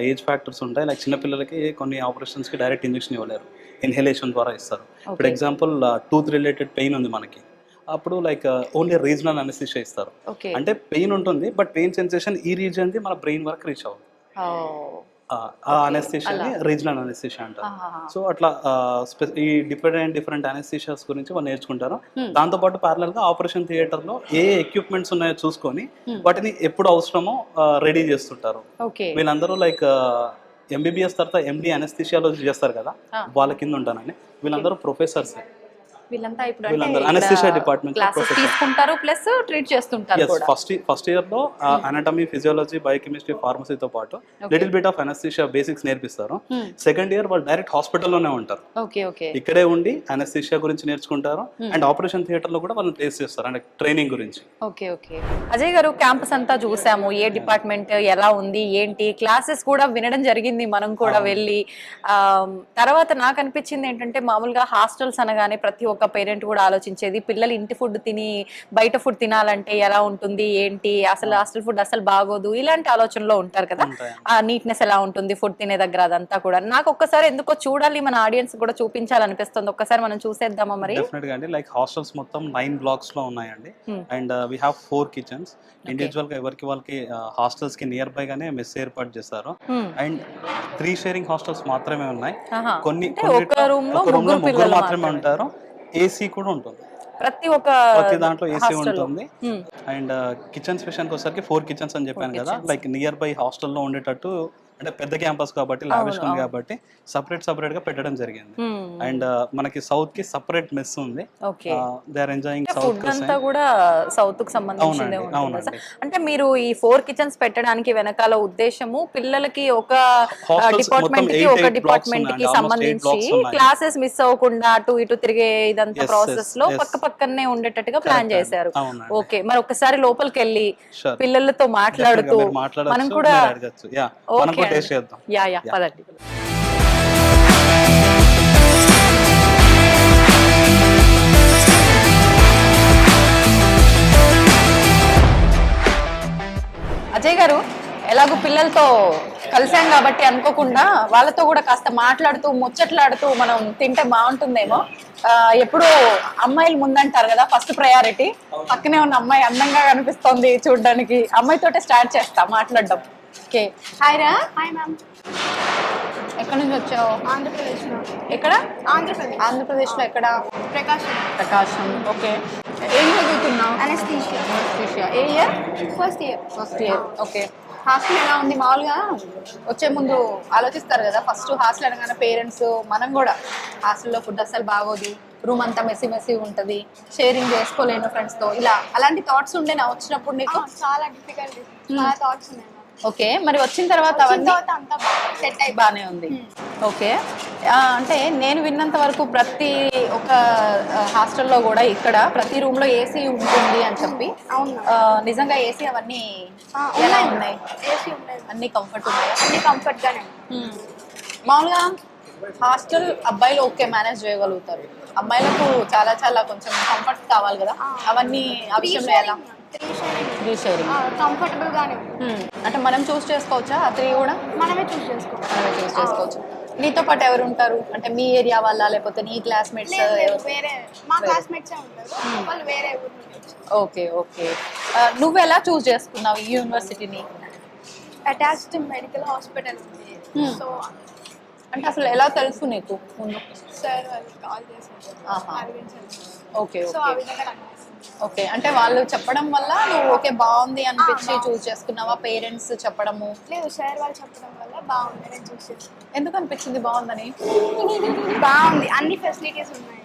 ఏజ్ ఫ్యాక్టర్స్ ఉంటాయి. చిన్నపిల్లలకి కొన్ని ఆపరేషన్స్కి డైరెక్ట్ ఇంజెక్షన్ ఇవ్వలేరు, ఇన్హలేషన్ ద్వారా ఇస్తారు. ఇప్పుడు ఎగ్జాంపుల్ టూత్ రిలేటెడ్ పెయిన్ ఉంది మనకి, అప్పుడు ఓన్లీ రీజనల్ అనస్థీషియా ఇస్తారు. అంటే పెయిన్ ఉంటుంది, బట్ పెయిన్ సెన్సేషన్ ఈ రీజన్ది మన బ్రెయిన్ వరకు రీచ్ అవ్వదు. ఆ అనస్థీషియాని రీజనల్ అనస్థీషియా అంటారు. సో అట్లా ఈ డిఫరెంట్ అనస్థీషియాస్ గురించి వాళ్ళు నేర్చుకుంటారు. దాంతోపాటు ప్యారలల్ గా ఆపరేషన్ థియేటర్ లో ఏ ఎక్విప్మెంట్స్ ఉన్నాయో చూసుకొని వాటిని ఎప్పుడు అవసరమో రెడీ చేస్తుంటారు. వీళ్ళందరూ ఎంబీబీఎస్ తర్వాత ఎండి అనస్థీషియాలో చేస్తారు కదా, వాళ్ళ కింద ఉంటానని. వీళ్ళందరూ ప్రొఫెసర్స్. వీళ్ళంతా ఇప్పుడు అనస్థీషియా డిపార్ట్మెంట్ క్లాసెస్ తీసుకుంటారు ప్లస్ ట్రీట్ చేస్తుంటారు కూడా. ఫస్ట్ ఇయర్ లో అనాటమీ, ఫిజియాలజీ, బయోకెమిస్ట్రీ, ఫార్మసీతో పాటు little bit of anaesthesia basics నేర్పిస్తారు. సెకండ్ ఇయర్ వాళ్ళు డైరెక్ట్ హాస్పిటల్లోనే ఉంటారు. ఇక్కడే ఉండి అనస్థీషియా గురించి నేర్చుకుంటారు. అండ్ ఆపరేషన్ థియేటర్ లో కూడా వాళ్ళని ప్లేస్ చేస్తారు అంటే ట్రైనింగ్ గురించి. అజయ్ గారు, క్యాంపస్ అంతా చూసాము, ఏ డిపార్ట్మెంట్ ఎలా ఉంది ఏంటి, క్లాసెస్ కూడా వినడం జరిగింది మనం కూడా వెళ్ళి. తర్వాత నాకు అనిపించింది ఏంటంటే, మామూలుగా హాస్టల్స్ అనగానే ప్రతి ఒక్క పేరెంట్ కూడా ఆలోచించేది పిల్లలు ఇంటి ఫుడ్ తిని బయట ఫుడ్ తినాలంటే ఎలా ఉంటుంది ఏంటి, అసలు హాస్టల్ ఫుడ్ అసలు బాగోదు, ఇలాంటి ఆలోచనలో ఉంటారు కదా. ఆ నీట్నెస్ ఎలా ఉంటుంది ఫుడ్ తినే దగ్గర, అదంతా కూడా నాకు ఒక్కసారి ఎందుకో చూడాలి, మన ఆడియన్స్ కూడా చూపించాలనిపిస్తుంది. ఒక్కసారి మనం చూసేద్దామా మరి? డెఫినెట్ గా అండి. హాస్టల్స్ మొత్తం 9 బ్లాక్స్ లో ఉన్నాయండి. And we have 4 kitchens. Individual గా ఎవరికి వాళ్ళకి హాస్టల్స్ కి నియర్ బై గానే మెస్ ఏర్పాటు చేస్తారు. అండ్ 3 షేరింగ్ హాస్టల్స్ మాత్రమే ఉన్నాయి. కొన్ని ఒక రూమ్ లో ముగ్గురు మాత్రమే ఉంటారు. ఏసీ కూడా ఉంటుంది, ప్రతి దాంట్లో ఏసీ ఉంటుంది. అండ్ కిచెన్స్ విషయానికి వచ్చేసరికి 4 కిచెన్స్ అని చెప్పాను కదా, నియర్ బై హాస్టల్లో ఉండేటట్టు. అంటే పెద్ద క్యాంపస్ కాబట్టి, లావిష్ ఉంది కాబట్టి సపరేట్ గా పెట్టడం జరిగింది. అండ్ మనకి సౌత్ కి సపరేట్ మెస్ ఉంది. దే ఆర్ ఎంజాయింగ్ సౌత్ అంతా కూడా సౌత్ కు సంబంధించిందే ఉంటుంది. అంటే మీరు ఈ 4 కిచెన్స్ పెట్టడానికి వెనకాల ఉద్దేశము, పిల్లలకి ఒక డిపార్ట్మెంట్ కి ఒక డిపార్ట్మెంట్ కి సంబంధించి క్లాసెస్ మిస్ అవ్వకుండా అటు ఇటు తిరిగే ఇదంతా ప్రాసెస్ లో పక్కనే ఉండేటట్టుగా ప్లాన్ చేశారు. ఓకే, మరి ఒకసారి లోపలికి వెళ్ళి పిల్లలతో మాట్లాడుతూ మనం కూడా పదండి. అజయ్ గారు, ఎలాగో పిల్లలతో కలిసాం కాబట్టి అనుకోకుండా వాళ్ళతో కూడా కాస్త మాట్లాడుతూ ముచ్చట్లాడుతూ మనం తింటే బాగుంటుందేమో. ఎప్పుడు అమ్మాయిలు ముందంటారు కదా, ఫస్ట్ ప్రయారిటీ. పక్కనే ఉన్న అమ్మాయి అందంగా కనిపిస్తోంది చూడడానికి, అమ్మాయితోటే స్టార్ట్ చేస్తా మాట్లాడడం. ఓకే, హాయ్ రా. Hi ma'am. ఎక్కడి నుంచి వచ్చావు? ఆంధ్రప్రదేశ్. ఎక్కడ? ఆంధ్రప్రదేశ్ లో ఎక్కడ? ప్రకాశం. ఓకే, ఏం చదువుతున్నావు? అనస్థీషియా. ఏ year? First year. Okay, hostel ఎలా ఉంది? మామూలుగా వచ్చే ముందు ఆలోచిస్తారు కదా, ఫస్ట్ హాస్టల్ అనగానే పేరెంట్స్, మనం కూడా హాస్టల్లో ఫుడ్ అసలు బాగోదు, రూమ్ అంతా మెస్సీ ఉంటుంది, షేరింగ్ చేసుకోలేను ఫ్రెండ్స్ తో, ఇలా అలాంటి థాట్స్ ఉండేనా వచ్చినప్పుడు నీకు? చాలా డిఫికల్ట్, చాలా థాట్స్ ఉన్నాయి. ఓకే, మరి వచ్చిన తర్వాత అవన్నీ అంతా సెట్ అయి బాగానే ఉంది. ఓకే, అంటే నేను విన్నంత వరకు ప్రతి ఒక్క హాస్టల్లో కూడా ఇక్కడ ప్రతి రూమ్ లో ఏసీ ఉంటుంది అని చెప్పి, నిజంగా ఏసీ అవన్నీ ఎలా ఉన్నాయి? ఏసీ ఉన్నాయి, అన్ని కంఫర్ట్ ఉన్నాయి, అన్ని కంఫర్ట్ గానే. మామూలుగా హాస్టల్ అబ్బాయిలు ఓకే మేనేజ్ చేయగలుగుతారు, అమ్మాయిలకు చాలా చాలా కొంచెం కంఫర్ట్ కావాలి కదా, అవన్నీ ఆ విషయంలో ఎలా? 3 షేరింగ్ కంఫర్టబుల్ గానే. అంటే మనం చూస్ చేసుకోవచ్చా? ఆ 3 కూడా మనమే చూస్ చేసుకోవచ్చు. నీతో పాటు ఎవరు ఉంటారు? అంటే మీ ఏరియా వాళ్ళ, లేకపోతే నీ క్లాస్మేట్స్? వేరే మా క్లాస్మేట్స్ ఉంటారు, వాళ్ళు వేరే ఊరు నుంచి. ఓకే, నువ్వు ఎలా చూస్ చేసుకున్నావు ఈ యూనివర్సిటీని? అటాచ్డ్ మెడికల్ హాస్పిటల్ ఉంది. సో అంటే అసలు ఎలా తెలుసు నీకు ముందు? సార్ వాళ్ళు కాల్ చేశారు. ఓకే, సో ఆ విధంగా నాకు ఓకే, అంటే వాళ్ళు చెప్పడం వల్ల నువ్వు ఓకే బాగుంది అనిపించి చూస్ చేసుకున్నావా? పేరెంట్స్ చెప్పడము? లేదు, సార్ వాళ్ళు చెప్పడం వల్ల బాగుంది నేను చూస్ చేసుకున్నాను. ఎందుకు అనిపించింది బాగుందని? బాగుంది, అన్ని ఫెసిలిటీస్ ఉన్నాయి,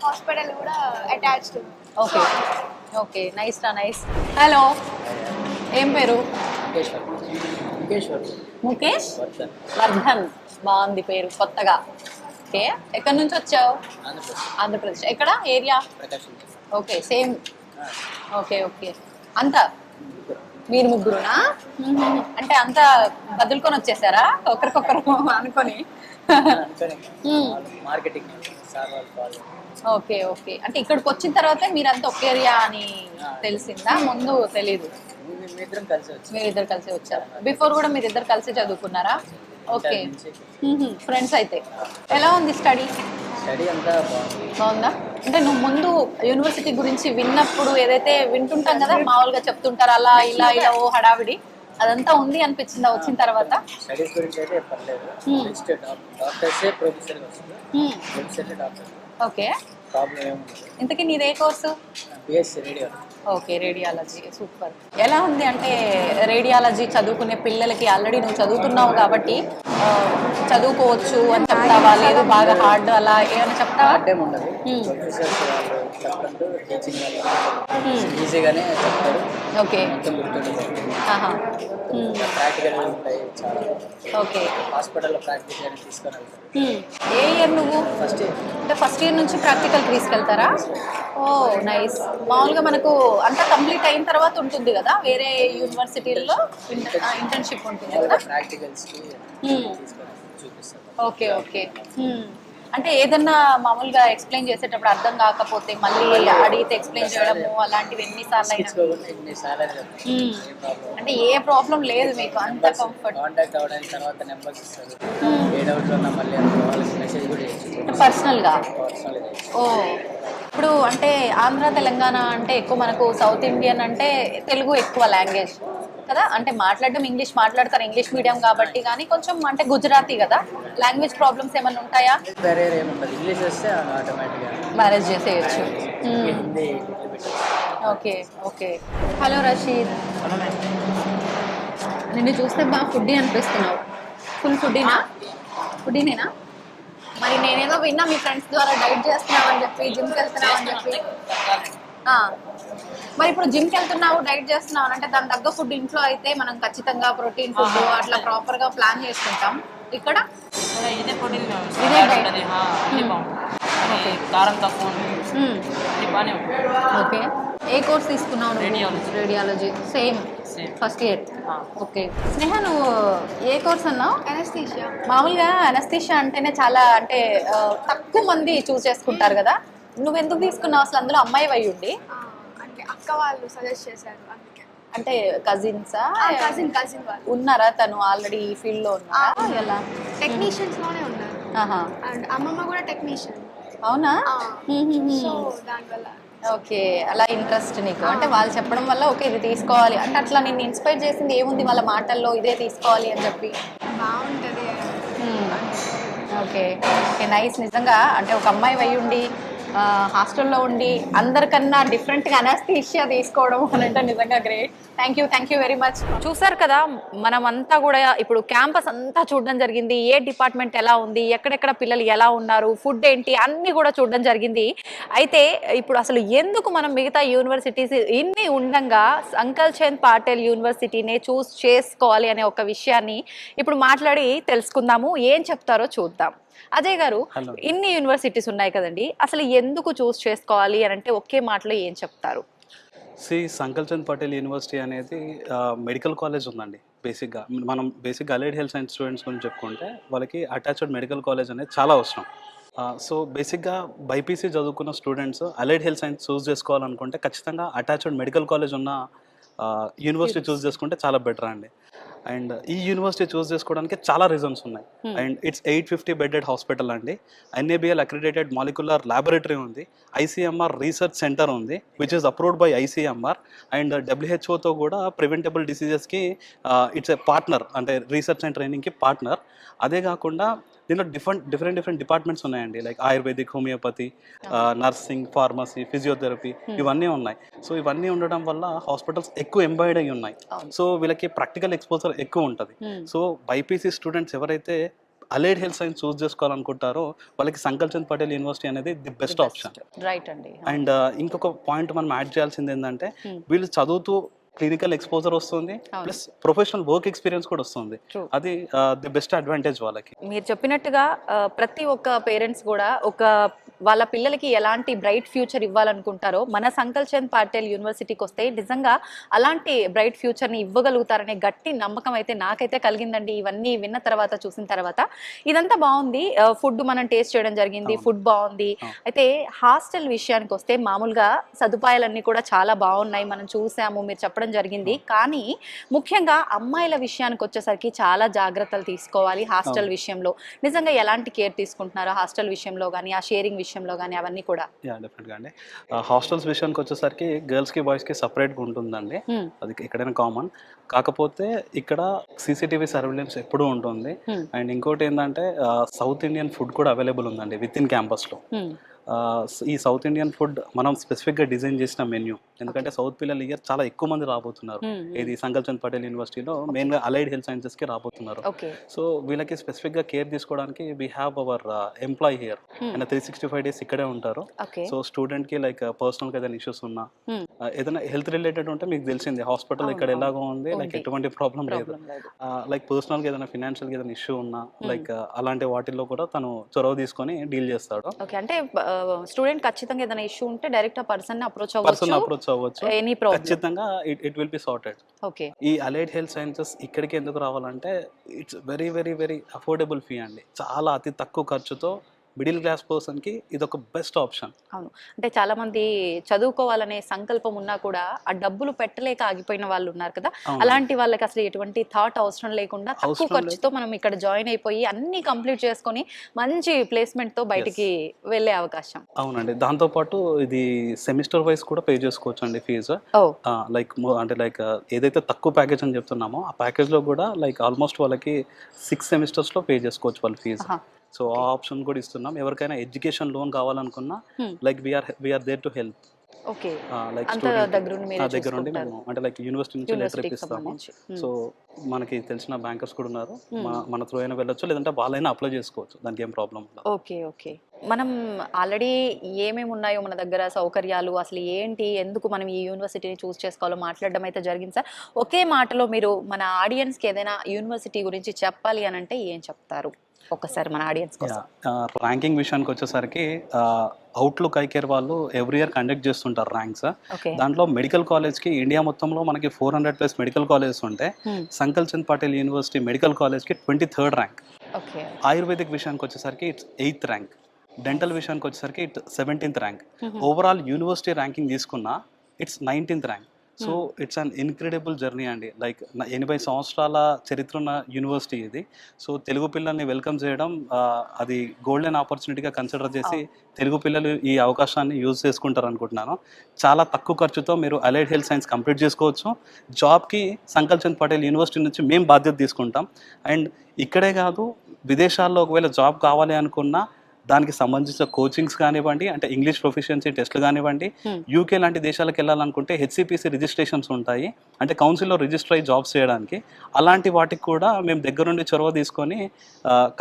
హాస్పిటల్ కూడా అటాచ్డ్. Okay, nice. హలో, ఏం పేరు? ముఖేష్ వర్ధన్. బాగుంది పేరు, కొత్తగా. ఓకే, ఎక్కడి నుంచి వచ్చావు? ఆంధ్రప్రదేశ్. ఎక్కడ ఏరియా? Okay, same. ఓకే, అంతా మీరు ముగ్గురునా? అంటే అంత బదులుకొని వచ్చేసారా ఒకరికొకరు అనుకొని? మార్కెటింగ్ సార్ వాళ్ళు ఓకే ఓకే. అంటే ఇక్కడికి వచ్చిన తర్వాత మీరంతా ఒక ఏరియా అని తెలిసిందా? ముందు తెలీదు? మేమిద్దరం కలిసి వచ్చి మీరిద్దరు కలిసి వచ్చారు. బిఫోర్ కూడా మీరిద్దరు కలిసి చదువుకున్నారా? ఓకే. ఫ్రెండ్స్ అయితే. ఎలా ఉంది స్టడీ? స్టడీ అంతా బాగుంది. బాగుందా? అంటే నువ్వు ముందు యూనివర్సిటీ గురించి విన్నప్పుడు ఏదైతే వింటుంటాం కదా, మామూలుగా చెప్తుంటారు అలా ఇలా ఇలా ఓ హడావిడి, అదంతా ఉంది అనిపించిందా వచ్చిన తర్వాత? స్టడీస్ గురించి అయితే పర్లేదు. నెక్స్ట్ డాక్టర్సే ప్రొఫెసర్ వస్తుంది, ప్రొఫెసర్ డాక్టర్. ఓకే. ప్రాబ్లం ఏముంది. ఇంతకీ నీదే course? BSc radio. Okay, radiology. Super. ఎలా ఉంది అంటే రేడియాలజీ చదువుకునే పిల్లలకి, ఆల్రెడీ నువ్వు చదువుతున్నావు కాబట్టి చదువుకోవచ్చు అని చెప్తావా, లేదు బాగా హార్డ్ అలా ఏమైనా చెప్తావా? హార్డ్ ఏమి ఉండదు. ప్రొఫెసర్స్ వాళ్ళు చెప్పడంతో టీచింగ్ వాళ్ళు ఈజీగానే చెప్తారు. ఓకే. మొత్తం గుర్తుంటుంది. ఆహా. ప్రాక్టికల్ ఉంటాయి చాలా. ఓకే. హాస్పిటల్లో ప్రాక్టీస్ చేయడానికి తీసుకొని వెళ్తారు. ఏ ఇయర్ నువ్వు? First year. అంటే ఫస్ట్ ఇయర్ నుంచి ప్రాక్టికల్ తీసుకెళ్తారా? ఓ నైస్. మామూలుగా మనకు అంతా కంప్లీట్ అయిన తర్వాత ఉంటుంది కదా వేరే యూనివర్సిటీల్లో ఇంటర్న్షిప్ ఉంటుంది కదా? ప్రాక్టికల్స్కి తీసుకొని చూపిస్తారు. Okay okay. అంటే ఏదన్నా మామూలుగా ఎక్స్ప్లెయిన్ చేసేటప్పుడు అర్థం కాకపోతే మళ్ళీ అడిగితే ఎక్స్ప్లెయిన్ చేయడము అలాంటివి ఎన్నిసార్లు అయినా? అంటే ఏ ప్రాబ్లం లేదు మీకు, అంత కంఫర్ట్? కాంటాక్ట్ అవ్వడానికి తర్వాత నెంబర్స్ ఇస్తారు. ఏ డౌట్ ఉన్నా మళ్ళీ వాళ్ళకి మెసేజ్ కూడా చేయొచ్చు పర్సనల్గా. పర్సనల్గా. ఓ ఇప్పుడు అంటే ఆంధ్ర తెలంగాణ అంటే ఎక్కువ మనకు సౌత్ ఇండియన్ అంటే తెలుగు ఎక్కువ లాంగ్వేజ్ కదా, అంటే మాట్లాడడం ఇంగ్లీష్ మాట్లాడతారు, ఇంగ్లీష్ మీడియం కాబట్టి. కానీ కొంచెం అంటే గుజరాతీ కదా, లాంగ్వేజ్ ప్రాబ్లమ్స్ ఏమైనా ఉంటాయా? బెరియర్ ఏముంటుంది, ఇంగ్లీష్ వస్తే ఆటోమేటిక్గా మేనేజ్ చేసేయచ్చు. Hindi. Okay okay. Hello Rashid, నిన్ను చూస్తే బాగా ఫుడ్డీ అనిపిస్తున్నావు. ఫుల్ ఫుడ్డీనా? ఫుడ్డీనేనా? మరి నేనేదో విన్నా మీ ఫ్రెండ్స్ ద్వారా డైట్ చేస్తున్నావు అని చెప్పి, జిమ్కి వెళ్తున్నావు అని చెప్పి. మరి ఇప్పుడు జిమ్కి వెళ్తున్నావు, డైట్ చేస్తున్నావు అంటే దాని తగ్గ ఫుడ్ ఇంట్లో అయితే మనం ఖచ్చితంగా ప్రోటీన్ ఫుడ్ అట్లా ప్రాపర్గా ప్లాన్ చేసుకుంటాం. ఇక్కడ ఇదే ప్రోటీన్ ఇదే diet. ఉంటుంది. అన్నీ బాగుంటుంది, కారం తక్కువ ఉంటుంది, అన్నీ బాగానే ఉంటుంది. ఓకే. ఏ కోర్స్ తీసుకున్నావు? Radiology. Radiology. Same first year. Okay. Sneha నువ్వు ఏ కోర్స్ అన్నావు? అనస్థీషియా. మామూలుగా అనస్థీషియా అంటేనే చాలా అంటే తక్కువ మంది చూస్ చేసుకుంటారు కదా, నువ్వు ఎందుకు తీసుకున్నావు అసలు? అందులో అమ్మాయి అయి ఉండి అంటే అక్క వాళ్ళు సజెస్ట్ చేశారు అందుకే. అంటే కజిన్సా? కజిన్ వాళ్ళు ఉన్నారా? తను ఆల్రెడీ ఈ ఫీల్డ్ లో ఉన్నారా? ఎలా? టెక్నీషియన్స్ లోనే ఉన్నారు. ఆహా. అండ్ అమ్మమ్మ కూడా టెక్నీషియన్. అవునా? సో దానివల్ల ఓకే. అలా ఇంట్రెస్ట్ నీకు, అంటే వాళ్ళు చెప్పడం వల్ల ఓకే ఇది తీసుకోవాలి అంటే అట్లా నిన్ను ఇన్స్పైర్ చేసింది ఏముంది వాళ్ళ మాటల్లో, ఇదే తీసుకోవాలి అని చెప్పి? బాగుంటుంది. Okay okay. నైస్. నిజంగా అంటే ఒక అమ్మాయి అయి ఉండి హాస్టల్లో ఉండి అందరికన్నా డిఫరెంట్గా అనస్థీషియా తీసుకోవడం అని అంటే నిజంగా great. Thank you very much. చూసారు కదా, మనమంతా కూడా ఇప్పుడు క్యాంపస్ అంతా చూడడం జరిగింది. ఏ డిపార్ట్మెంట్ ఎలా ఉంది, ఎక్కడెక్కడ పిల్లలు ఎలా ఉన్నారు, ఫుడ్ ఏంటి, అన్నీ కూడా చూడడం జరిగింది. అయితే ఇప్పుడు అసలు ఎందుకు మనం మిగతా యూనివర్సిటీస్ ఇన్ని ఉండగా సంకల్ చంద్ పాటేల్ యూనివర్సిటీనే చూస్ చేసుకోవాలి అనే ఒక విషయాన్ని ఇప్పుడు మాట్లాడి తెలుసుకుందాము. ఏం చెప్తారో చూద్దాం. అజయ్ గారు, ఇన్ని యూనివర్సిటీస్ ఉన్నాయి కదండి, అసలు ఎందుకు చూస్ చేసుకోవాలి అని అంటే ఒకే మాటలో ఏం చెప్తారు? సంకల్ చంద్ పటేల్ యూనివర్సిటీ అనేది మెడికల్ కాలేజ్ ఉందండి. బేసిక్గా మనం అలైడ్ హెల్త్ సైన్స్ స్టూడెంట్స్ గురించి చెప్పుకుంటే వాళ్ళకి అటాచ్డ్ మెడికల్ కాలేజ్ అనేది చాలా అవసరం. సో బేసిక్గా బైపీసీ చదువుకున్న స్టూడెంట్స్ అలైడ్ హెల్త్ సైన్స్ చూస్ చేసుకోవాలనుకుంటే ఖచ్చితంగా అటాచ్డ్ మెడికల్ కాలేజ్ ఉన్న యూనివర్సిటీ చూస్ చేసుకుంటే చాలా బెటర్ అండి. అండ్ ఈ యూనివర్సిటీ చూస్ చేసుకోవడానికి చాలా రీజన్స్ ఉన్నాయి. అండ్ ఇట్స్ 850 బెడెడ్ హాస్పిటల్ అండి, NABL అక్రిడేటెడ్ మాలిక్యులర్ ల్యాబొరేటరీ ఉంది, ICMR రీసెర్చ్ సెంటర్ ఉంది which is approved by ICMR, and WHO కూడా ప్రివెంటబుల్ డిసీజెస్కి ఇట్స్ ఏ పార్ట్నర్, అంటే రీసెర్చ్ అండ్ ట్రైనింగ్కి పార్ట్నర్. అదే కాకుండా దీనిలో డిఫరెంట్ డిపార్ట్మెంట్స్ ఉన్నాయండి, like ayurvedic, homeopathy, nursing, pharmacy, physiotherapy, ఇవన్నీ ఉన్నాయి. సో ఇవన్నీ ఉండడం వల్ల హాస్పిటల్స్ ఎక్కువ ఎంబాయిడ్ అయి ఉన్నాయి. సో వీళ్ళకి ప్రాక్టికల్ ఎక్స్పోజర్ ఎక్కువ ఉంటుంది. సో బైపీసీ స్టూడెంట్స్ ఎవరైతే అలైడ్ హెల్త్ సైన్స్ చూస్ చేసుకోవాలనుకుంటారో వాళ్ళకి సంకల్ చంద్ పటేల్ యూనివర్సిటీ అనేది ది బెస్ట్ ఆప్షన్. రైట్ అండి. అండ్ ఇంకొక పాయింట్ మనం యాడ్ చేయాల్సింది ఏంటంటే వీళ్ళు చదువుతూ క్లినికల్ ఎక్స్పోజర్ వస్తుంది, అవును. ప్లస్ ప్రొఫెషనల్ వర్క్ ఎక్స్పీరియన్స్ కూడా వస్తుంది. True. అది ది బెస్ట్ అడ్వాంటేజ్ వాళ్ళకి. మీరు చెప్పినట్టుగా ప్రతి ఒక్క పేరెంట్స్ కూడా వాళ్ళ పిల్లలకి ఎలాంటి బ్రైట్ ఫ్యూచర్ ఇవ్వాలనుకుంటారో మన సంకల్ చంద్ పాటేల్ యూనివర్సిటీకి వస్తే నిజంగా అలాంటి బ్రైట్ ఫ్యూచర్ని ఇవ్వగలుగుతారనే గట్టి నమ్మకం అయితే నాకైతే కలిగిందండి. ఇవన్నీ విన్న తర్వాత, చూసిన తర్వాత. ఇదంతా బాగుంది, ఫుడ్ మనం టేస్ట్ చేయడం జరిగింది, ఫుడ్ బాగుంది. అయితే హాస్టల్ విషయానికి వస్తే మామూలుగా సదుపాయాలన్నీ కూడా చాలా బాగున్నాయి, మనం చూసాము, మీరు చెప్పడం జరిగింది. కానీ ముఖ్యంగా అమ్మాయిల విషయానికి వచ్చేసరికి చాలా జాగ్రత్తలు తీసుకోవాలి హాస్టల్ విషయంలో. నిజంగా ఎలాంటి కేర్ తీసుకుంటున్నారో హాస్టల్ విషయంలో కానీ, ఆ షేరింగ్ విషయంలో కానీ అవన్నీ కూడా? డెఫినెట్గా అండి. హాస్టల్స్ విషయానికి వచ్చేసరికి గర్ల్స్కి బాయ్స్కి సపరేట్గా ఉంటుందండి, అది ఎక్కడైనా కామన్. కాకపోతే ఇక్కడ సీసీటీవీ సర్వేలెన్స్ ఎప్పుడూ ఉంటుంది. అండ్ ఇంకోటి ఏంటంటే సౌత్ ఇండియన్ ఫుడ్ కూడా అవైలబుల్ ఉందండి విత్ ఇన్ క్యాంపస్లో. ఈ సౌత్ ఇండియన్ ఫుడ్ మనం స్పెసిఫిక్గా డిజైన్ చేసిన మెన్యూ, ఎందుకంటే సౌత్ పిల్లలు ఇయర్ చాలా ఎక్కువ మంది రాబోతున్నారు. ఇది సంకల్ చంద్ పటేల్ యూనివర్సిటీలో మెయిన్గా అలైడ్ హెల్త్ సైన్సెస్కి రాబోతున్నారు. సో వీళ్ళకి స్పెసిఫిక్గా కేర్ తీసుకోవడానికి we have our employee here. And 365 days ఇక్కడే ఉంటారు. సో స్టూడెంట్కి లైక్ పర్సనల్గా ఏదైనా ఇష్యూస్ ఉన్నా, ఏదైనా హెల్త్ రిలేటెడ్ ఉంటే మీకు తెలిసింది హాస్పిటల్ ఇక్కడ ఎలాగో ఉంది, లైక్ ఎటువంటి ప్రాబ్లం లేదు. లైక్ పర్సనల్గా ఏదైనా ఫినాన్షియల్గా ఏదైనా ఇష్యూ ఉన్నా, లైక్ అలాంటి వాటిల్లో కూడా తను చొరవ తీసుకొని డీల్ చేస్తాడు. అంటే స్టూడెంట్ ఖచ్చితంగా ఏదైనా ఇష్యూ ఉంటే డైరెక్ట్ ఆ పర్సన్ అప్రోచ్ అవ్వచ్చు, ఎనీ ప్రాబ్లం ఖచ్చితంగా it will be sorted. Okay. ఈ అలైడ్ హెల్త్ సైన్సెస్ ఇక్కడికి ఎందుకు రావాలంటే it's very very very affordable fee అండి. చాలా అతి తక్కువ ఖర్చుతో మిడిల్ క్లాస్ పర్సన్కి ఇది ఒక బెస్ట్ ఆప్షన్. అవును, అంటే చాలా మంది చదువుకోవాలనే సంకల్పం ఉన్నా కూడా ఆ డబ్బులు పెట్టలేక ఆగిపోయిన వాళ్ళు ఉన్నారు కదా, అలాంటి వాళ్ళకి అసలు ఎటువంటి థాట్ అవసరం లేకుండా తక్కువ ఖర్చుతో మనం ఇక్కడ జాయిన్ అయిపోయి అన్ని కంప్లీట్ చేసుకొని మంచి ప్లేస్మెంట్ తో బయటికి వెళ్ళే అవకాశం. అవునండి, దాంతోపాటు ఇది సెమిస్టర్ వైజ్ కూడా పే చేసుకోవచ్చు అండి ఫీజు. లైక్ అంటే లైక్ ఏదైతే తక్కువ ప్యాకేజ్ అని చెప్తున్నామో ఆ ప్యాకేజ్ లో కూడా లైక్ ఆల్మోస్ట్ వాళ్ళకి 6 semesters లో పే చేసుకోవచ్చు వాళ్ళ ఫీజు. సో ఆ ఆప్షన్ కూడా ఇస్తున్నాం. ఎవరికైనా ఎడ్యుకేషన్ లోన్ కావాలనుకున్నా like we are there to help. Okay, like దగ్గర ఉండి మేము అంటే లైక్ యూనివర్సిటీ నుంచి లెటర్ ఇప్పిస్తాము. సో మనకి తెలిసిన బ్యాంకర్స్ కూడా ఉన్నారు, మన త్రూ అయినా వెళ్ళొచ్చు, లేదంటే వాళ్ళైనా అప్లై చేసుకోవచ్చు, దానికి ఏం ప్రాబ్లం లేదు. Okay okay. మనం ఆల్రెడీ ఏమేమి ఉన్నాయో మన దగ్గర సౌకర్యాలు, అసలు ఏంటి, ఎందుకు మనం ఈ యూనివర్సిటీని చూస్ చేసుకోవాలో మాట్లాడడం అయితే జరిగింది సార్. ఒకే మాటలో మీరు మన ఆడియన్స్కి ఏదైనా యూనివర్సిటీ గురించి చెప్పాలి అని అంటే ఏం చెప్తారు ఒకసారి మన ఆడియన్స్ కోసం? ర్యాంకింగ్ విషయానికి వచ్చేసరికి అవుట్లుక్ ఐకేర్ వాళ్ళు ఎవ్రీ ఇయర్ కండక్ట్ చేస్తుంటారు ర్యాంక్స్. దాంట్లో మెడికల్ కాలేజ్కి ఇండియా మొత్తంలో మనకి 400+ మెడికల్ కాలేజెస్ ఉంటే సంకల్ చంద్ పటేల్ యూనివర్సిటీ మెడికల్ కాలేజ్కి 23rd ర్యాంక్. ఆయుర్వేదిక్ విషయానికి వచ్చేసరికి ఇట్స్ 8th ర్యాంక్. డెంటల్ విషయానికి వచ్చేసరికి it's 17th rank. Overall university ranking తీసుకున్నా it's 19th rank. So it's an incredible journey అండి. లైక్ 80 సంవత్సరాల చరిత్ర ఉన్న యూనివర్సిటీ ఇది. సో తెలుగు పిల్లల్ని వెల్కమ్ చేయడం అది గోల్డెన్ ఆపర్చునిటీగా కన్సిడర్ చేసి తెలుగు పిల్లలు ఈ అవకాశాన్ని యూజ్ చేసుకుంటారు అనుకుంటున్నాను. చాలా తక్కువ ఖర్చుతో మీరు అలైడ్ హెల్త్ సైన్స్ కంప్లీట్ చేసుకోవచ్చు. జాబ్కి సంకల్ చంద్ పటేల్ యూనివర్సిటీ నుంచి మేము బాధ్యత తీసుకుంటాం. అండ్ ఇక్కడే కాదు, విదేశాల్లో ఒకవేళ జాబ్ కావాలి అనుకున్నా దానికి సంబంధించిన కోచింగ్స్ కానివ్వండి, అంటే ఇంగ్లీష్ ప్రొఫిషియన్సీ టెస్ట్లు కానివ్వండి, యూకే లాంటి దేశాలకు వెళ్ళాలనుకుంటే HCPC రిజిస్ట్రేషన్స్ ఉంటాయి, అంటే కౌన్సిల్లో రిజిస్టర్ అయ్యి జాబ్స్ చేయడానికి. అలాంటి వాటికి కూడా మేము దగ్గరుండి చొరవ తీసుకొని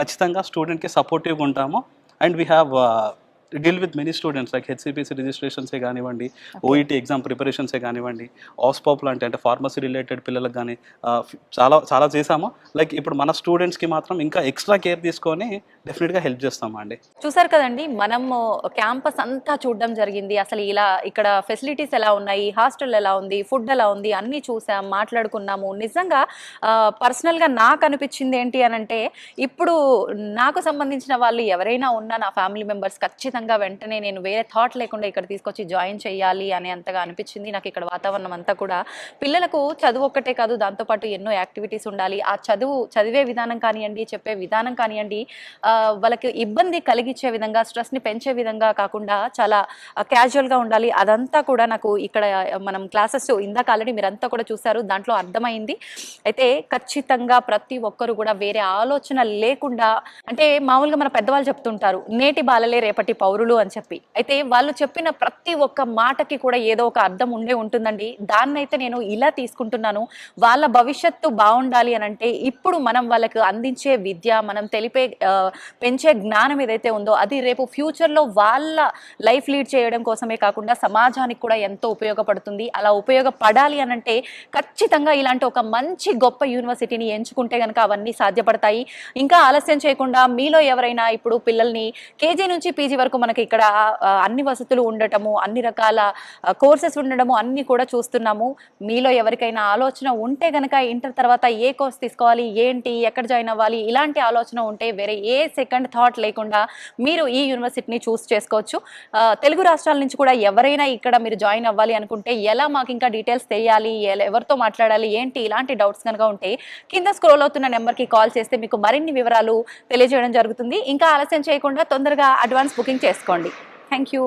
ఖచ్చితంగా స్టూడెంట్కి సపోర్టివ్గా ఉంటాము. And we have deal with many students like HCPC రిజిస్ట్రేషన్సే కానివ్వండి, OET ఎగ్జామ్ ప్రిపరేషన్సే కానివ్వండి, ఆస్పాప్ లాంటి అంటే ఫార్మసీ రిలేటెడ్ పిల్లలకు కానీ చాలా చాలా చేసాము. లైక్ ఇప్పుడు మన స్టూడెంట్స్కి మాత్రం ఇంకా ఎక్స్ట్రా కేర్ తీసుకొని డెఫినెట్గా హెల్ప్ చేస్తామండి. చూసారు కదండి, మనము క్యాంపస్ అంతా చూడడం జరిగింది. అసలు ఇలా ఇక్కడ ఫెసిలిటీస్ ఎలా ఉన్నాయి, హాస్టల్ ఎలా ఉంది, ఫుడ్ ఎలా ఉంది, అన్నీ చూసాం, మాట్లాడుకున్నాము. నిజంగా పర్సనల్గా నాకు అనిపించింది ఏంటి అని అంటే, ఇప్పుడు నాకు సంబంధించిన వాళ్ళు ఎవరైనా ఉన్నా నా ఫ్యామిలీ మెంబర్స్ ఖచ్చితంగా వెంటనే నేను వేరే థాట్ లేకుండా ఇక్కడ తీసుకొచ్చి జాయిన్ చేయాలి అనే అంతగా అనిపించింది నాకు. ఇక్కడ వాతావరణం అంతా కూడా పిల్లలకు చదువు ఒక్కటే కాదు, దాంతోపాటు ఎన్నో యాక్టివిటీస్ ఉండాలి. ఆ చదివే విధానం కానివ్వండి, చెప్పే విధానం కానివ్వండి, వాళ్ళకి ఇబ్బంది కలిగించే విధంగా, స్ట్రెస్ని పెంచే విధంగా కాకుండా చాలా క్యాజువల్గా ఉండాలి. అదంతా కూడా నాకు ఇక్కడ మనం క్లాసెస్ ఇందాక ఆల్రెడీ మీరంతా కూడా చూసారు, దాంట్లో అర్థమైంది. అయితే ఖచ్చితంగా ప్రతి ఒక్కరు కూడా వేరే ఆలోచన లేకుండా, అంటే మామూలుగా మన పెద్దవాళ్ళు చెప్తుంటారు, నేటి బాలలే రేపటి పౌరులు పౌరులు అని చెప్పి. అయితే వాళ్ళు చెప్పిన ప్రతి ఒక్క మాటకి కూడా ఏదో ఒక అర్థం ఉంటుందండి. దాన్నైతే నేను ఇలా తీసుకుంటున్నాను. వాళ్ళ భవిష్యత్తు బాగుండాలి అని అంటే ఇప్పుడు మనం వాళ్ళకు అందించే విద్య, మనం పెంచే జ్ఞానం ఏదైతే ఉందో అది రేపు ఫ్యూచర్లో వాళ్ళ లైఫ్ లీడ్ చేయడం కోసమే కాకుండా సమాజానికి కూడా ఎంతో ఉపయోగపడుతుంది. అలా ఉపయోగపడాలి అని అంటే ఖచ్చితంగా ఇలాంటి ఒక మంచి గొప్ప యూనివర్సిటీని ఎంచుకుంటే కనుక అవన్నీ సాధ్యపడతాయి. ఇంకా ఆలస్యం చేయకుండా మీలో ఎవరైనా ఇప్పుడు పిల్లల్ని కేజీ నుంచి పీజీ వరకు మనకి ఇక్కడ అన్ని వసతులు ఉండటము, అన్ని రకాల కోర్సెస్ ఉండడము అన్నీ కూడా చూస్తున్నాము. మీలో ఎవరికైనా ఆలోచన ఉంటే కనుక ఇంటర్ తర్వాత ఏ కోర్స్ తీసుకోవాలి, ఏంటి, ఎక్కడ జాయిన్ అవ్వాలి, ఇలాంటి ఆలోచన ఉంటే వేరే ఏ సెకండ్ థాట్ లేకుండా మీరు ఈ యూనివర్సిటీని చూస్ చేసుకోవచ్చు. తెలుగు రాష్ట్రాల నుంచి కూడా ఎవరైనా ఇక్కడ మీరు జాయిన్ అవ్వాలి అనుకుంటే ఎలా మాకు ఇంకా డీటెయిల్స్ తెలియాలి, ఎవరితో మాట్లాడాలి, ఏంటి, ఇలాంటి డౌట్స్ కనుక ఉంటే కింద స్క్రోల్ అవుతున్న నెంబర్కి కాల్ చేస్తే మీకు మరిన్ని వివరాలు తెలియజేయడం జరుగుతుంది. ఇంకా ఆలస్యం చేయకుండా తొందరగా అడ్వాన్స్ బుకింగ్ చేసుకోండి. Thank you.